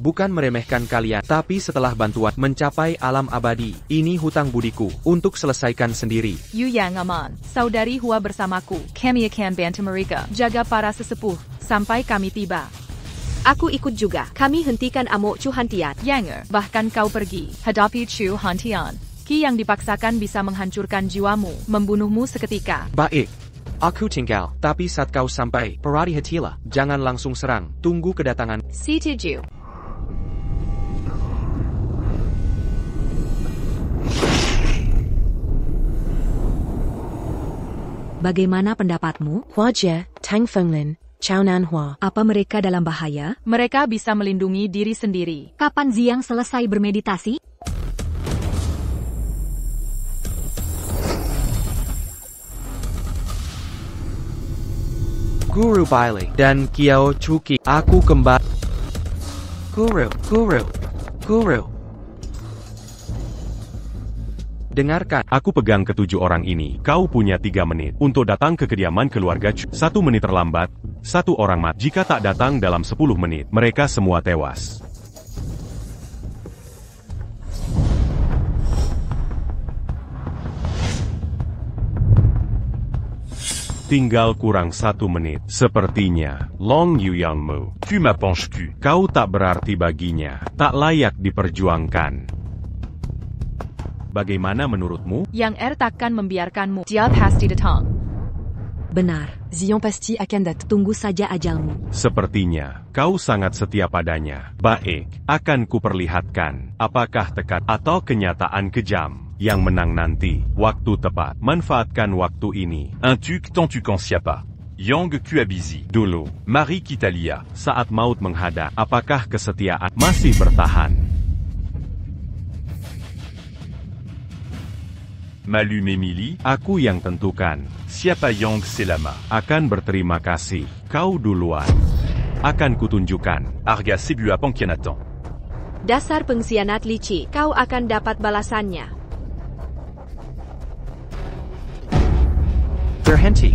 Bukan meremehkan kalian, tapi setelah bantuan mencapai alam abadi, ini hutang budiku, untuk selesaikan sendiri. Yu Yang aman, saudari Hua bersamaku. Kami akan bantu mereka, jaga para sesepuh, sampai kami tiba. Aku ikut juga, kami hentikan amok Chu Hantian. Yang bahkan kau pergi, hadapi Chu Hantian. Ki yang dipaksakan bisa menghancurkan jiwamu, membunuhmu seketika. Baik. Aku tinggal, tapi saat kau sampai, perhati-hatilah, jangan langsung serang, tunggu kedatangan. Si Tiju. Bagaimana pendapatmu? Hua Jie, Tang Fenglin, Chao Nanhua. Apa mereka dalam bahaya? Mereka bisa melindungi diri sendiri. Kapan Ziang selesai bermeditasi? Guru Bailey dan Kiao Chuki, aku kembali. Guru. Dengarkan. Aku pegang ke-7 orang ini. Kau punya 3 menit untuk datang ke kediaman keluarga Chu. 1 menit terlambat, 1 orang mati. Jika tak datang dalam 10 menit, mereka semua tewas. Tinggal kurang 1 menit. Sepertinya, Long Yuyangmu. Tu m'apenches-tu. Kau tak berarti baginya. Tak layak diperjuangkan. Bagaimana menurutmu? Yang takkan membiarkanmu. Dia pasti datang. Benar. Zion pasti akan datang. Tunggu saja ajalmu. Sepertinya, kau sangat setia padanya. Baik, akan kuperlihatkan. Apakah tekad atau kenyataan kejam? Yang menang nanti, waktu tepat. Manfaatkan waktu ini. Un tuc tant tu qu'en siapa. Yang Kuabizi. Dulu, Marie Kitalia. saat maut menghadap, apakah kesetiaan masih bertahan? Malum Emily. Aku yang tentukan. Siapa Yang Selama. Akan berterima kasih. Kau duluan. Akan kutunjukkan. Arga Sebua Pankianatan. Dasar pengkhianat licik, kau akan dapat balasannya. Berhenti.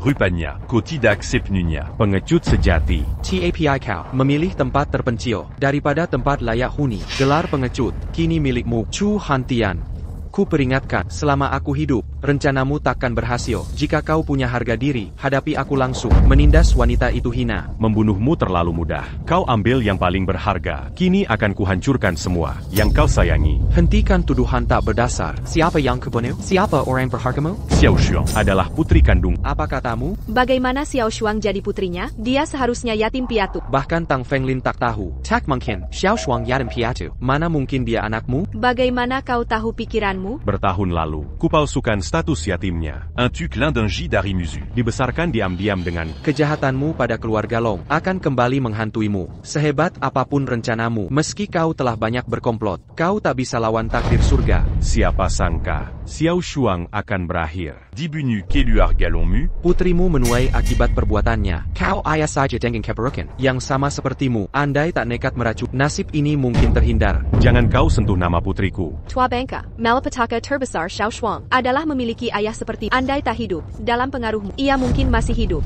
Rupanya, Kotidak Sepnunya. Pengecut sejati. TAPI kau memilih tempat terpencil daripada tempat layak huni. Gelar pengecut kini milikmu. Chu Hantian. Ku peringatkan, selama aku hidup, rencanamu takkan berhasil. Jika kau punya harga diri, hadapi aku langsung. Menindas wanita itu hina. Membunuhmu terlalu mudah. Kau ambil yang paling berharga. Kini akan kuhancurkan semua yang kau sayangi. Hentikan tuduhan tak berdasar. Siapa yang kebunuh? Siapa orang berhargamu? Xiao Shuang. Adalah putri kandung. Apa katamu? Bagaimana Xiao Shuang jadi putrinya? Dia seharusnya yatim piatu. Bahkan Tang Fenglin tak tahu. Tak mungkin. Xiao Shuang yatim piatu. Mana mungkin dia anakmu? Bagaimana kau tahu pikiranmu? Bertahun lalu, kupalsukan status yatimnya. Un tuc l'indungi dari Musu. Dibesarkan diam-diam dengan kejahatanmu pada keluarga Long akan kembali menghantuimu. Sehebat apapun rencanamu, meski kau telah banyak berkomplot, kau tak bisa lawan takdir surga. Siapa sangka, Xiao Shuang akan berakhir. Dibunu Keluar Galonmu. Putrimu menuai akibat perbuatannya. Kau ayah saja dengan keperukan. Yang sama sepertimu, andai tak nekat meracun, nasib ini mungkin terhindar. Jangan kau sentuh nama putriku. Tua Bangka, malapetaka terbesar Xiao Shuang, adalah memiliki ayah seperti andai tak hidup. Dalam pengaruhmu, ia mungkin masih hidup.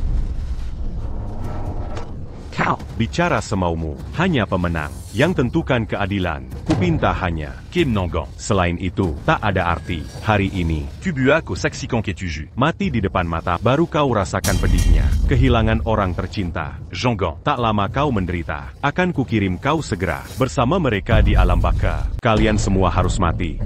Kau bicara semaumu, hanya pemenang yang tentukan keadilan. Kupinta hanya Kim Nongan. Selain itu, tak ada arti. Hari ini, Tu bua qu'au saxican ketuju. mati di depan mata, baru kau rasakan pedihnya. Kehilangan orang tercinta. Jongan. Tak lama kau menderita. Akan kukirim kau segera bersama mereka di alam baka. Kalian semua harus mati.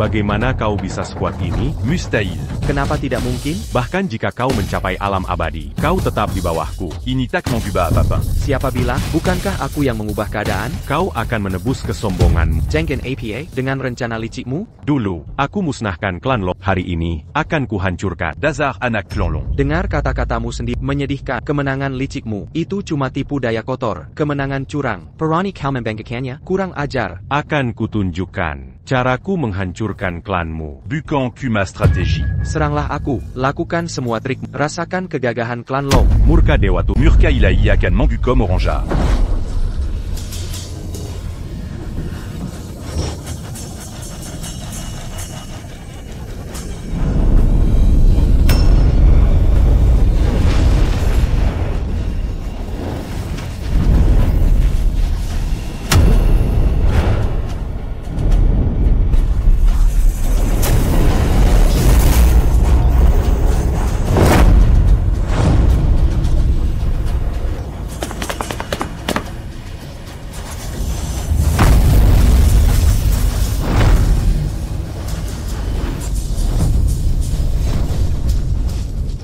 Bagaimana kau bisa sekuat ini? Mustahil. kenapa tidak mungkin? Bahkan jika kau mencapai alam abadi, kau tetap di bawahku. Initak membuba apa-apa. Siapa bilang? Bukankah aku yang mengubah keadaan? Kau akan menebus kesombonganmu. Jengken APA dengan rencana licikmu? Dulu, aku musnahkan klan Long. Hari ini, akan kuhancurkan Dazar anak Clan Long. Dengar kata-katamu sendiri menyedihkan. Kemenangan licikmu itu cuma tipu daya kotor. Kemenangan curang. Perani kau membanggakannya? Kurang ajar. Akan kutunjukkan caraku menghancurkan klanmu. Bukan kuma strategi. Seranglah aku. Lakukan semua trik. Rasakan kegagahan klan Long. Murka Dewa Tu. Murka Ilahi akan Mangukom Oranja.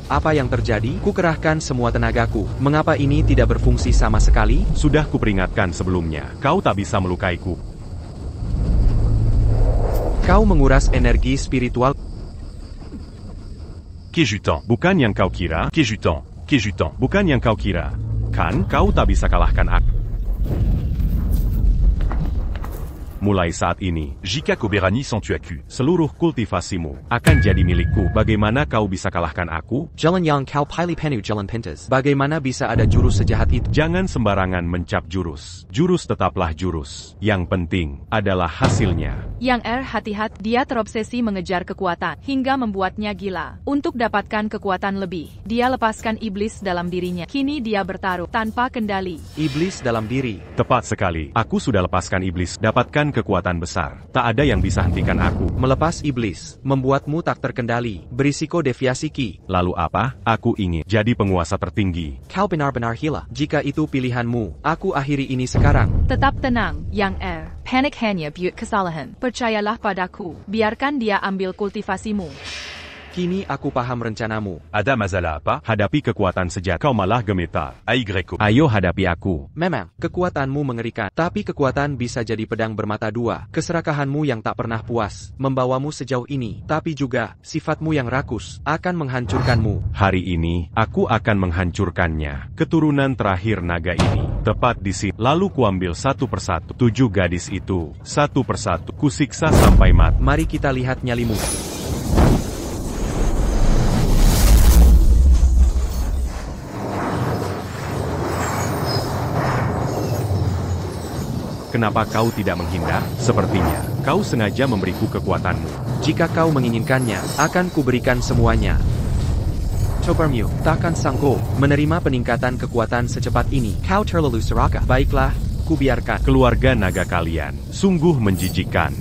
Apa yang terjadi? Kukerahkan semua tenagaku. Mengapa ini tidak berfungsi sama sekali? Sudah kuperingatkan sebelumnya. Kau tak bisa melukaiku. Kau menguras energi spiritual. Kejutan. Bukan yang kau kira. Kejutan. Kejutan. Bukan yang kau kira. Kan, kau tak bisa kalahkan aku. Mulai saat ini, Jika Koberani sans tu aku. seluruh kultivasimu akan jadi milikku. Bagaimana kau bisa kalahkan aku? Jalan yang kau pilih penuh jalan pintas. Bagaimana bisa ada jurus sejahat itu? Jangan sembarangan mencap jurus. Jurus tetaplah jurus. Yang penting adalah hasilnya. Yang hati-hati, dia terobsesi mengejar kekuatan, hingga membuatnya gila. Untuk dapatkan kekuatan lebih, dia lepaskan iblis dalam dirinya. Kini dia bertaruh tanpa kendali. Iblis dalam diri. Tepat sekali. Aku sudah lepaskan iblis, dapatkan kekuatan besar. Tak ada yang bisa hentikan aku. Melepas iblis, membuatmu tak terkendali, berisiko deviasi ki. Lalu apa? Aku ingin jadi penguasa tertinggi. Kau benar-benar gila. Jika itu pilihanmu, aku akhiri ini sekarang. Tetap tenang, Yang Panik hanya buat kesalahan. Percayalah padaku, biarkan dia ambil kultivasimu. Kini aku paham rencanamu. Ada masalah apa? Hadapi kekuatan sejati. Kau malah gemetar. Aigreko. Ayo hadapi aku. Memang, kekuatanmu mengerikan. Tapi kekuatan bisa jadi pedang bermata dua. Keserakahanmu yang tak pernah puas, membawamu sejauh ini. Tapi juga, sifatmu yang rakus, akan menghancurkanmu. Hari ini, aku akan menghancurkannya. Keturunan terakhir naga ini. Tepat di sini. Lalu kuambil satu persatu. 7 gadis itu. Satu persatu. Kusiksa sampai mati. Mari kita lihat nyalimu. Kenapa kau tidak menghindar? Sepertinya, kau sengaja memberiku kekuatanmu. Jika kau menginginkannya, akan kuberikan semuanya. Cobarmu, takkan sanggup menerima peningkatan kekuatan secepat ini. Kau terlalu serakah. Baiklah, kubiarkan. Keluarga naga kalian, sungguh menjijikkan.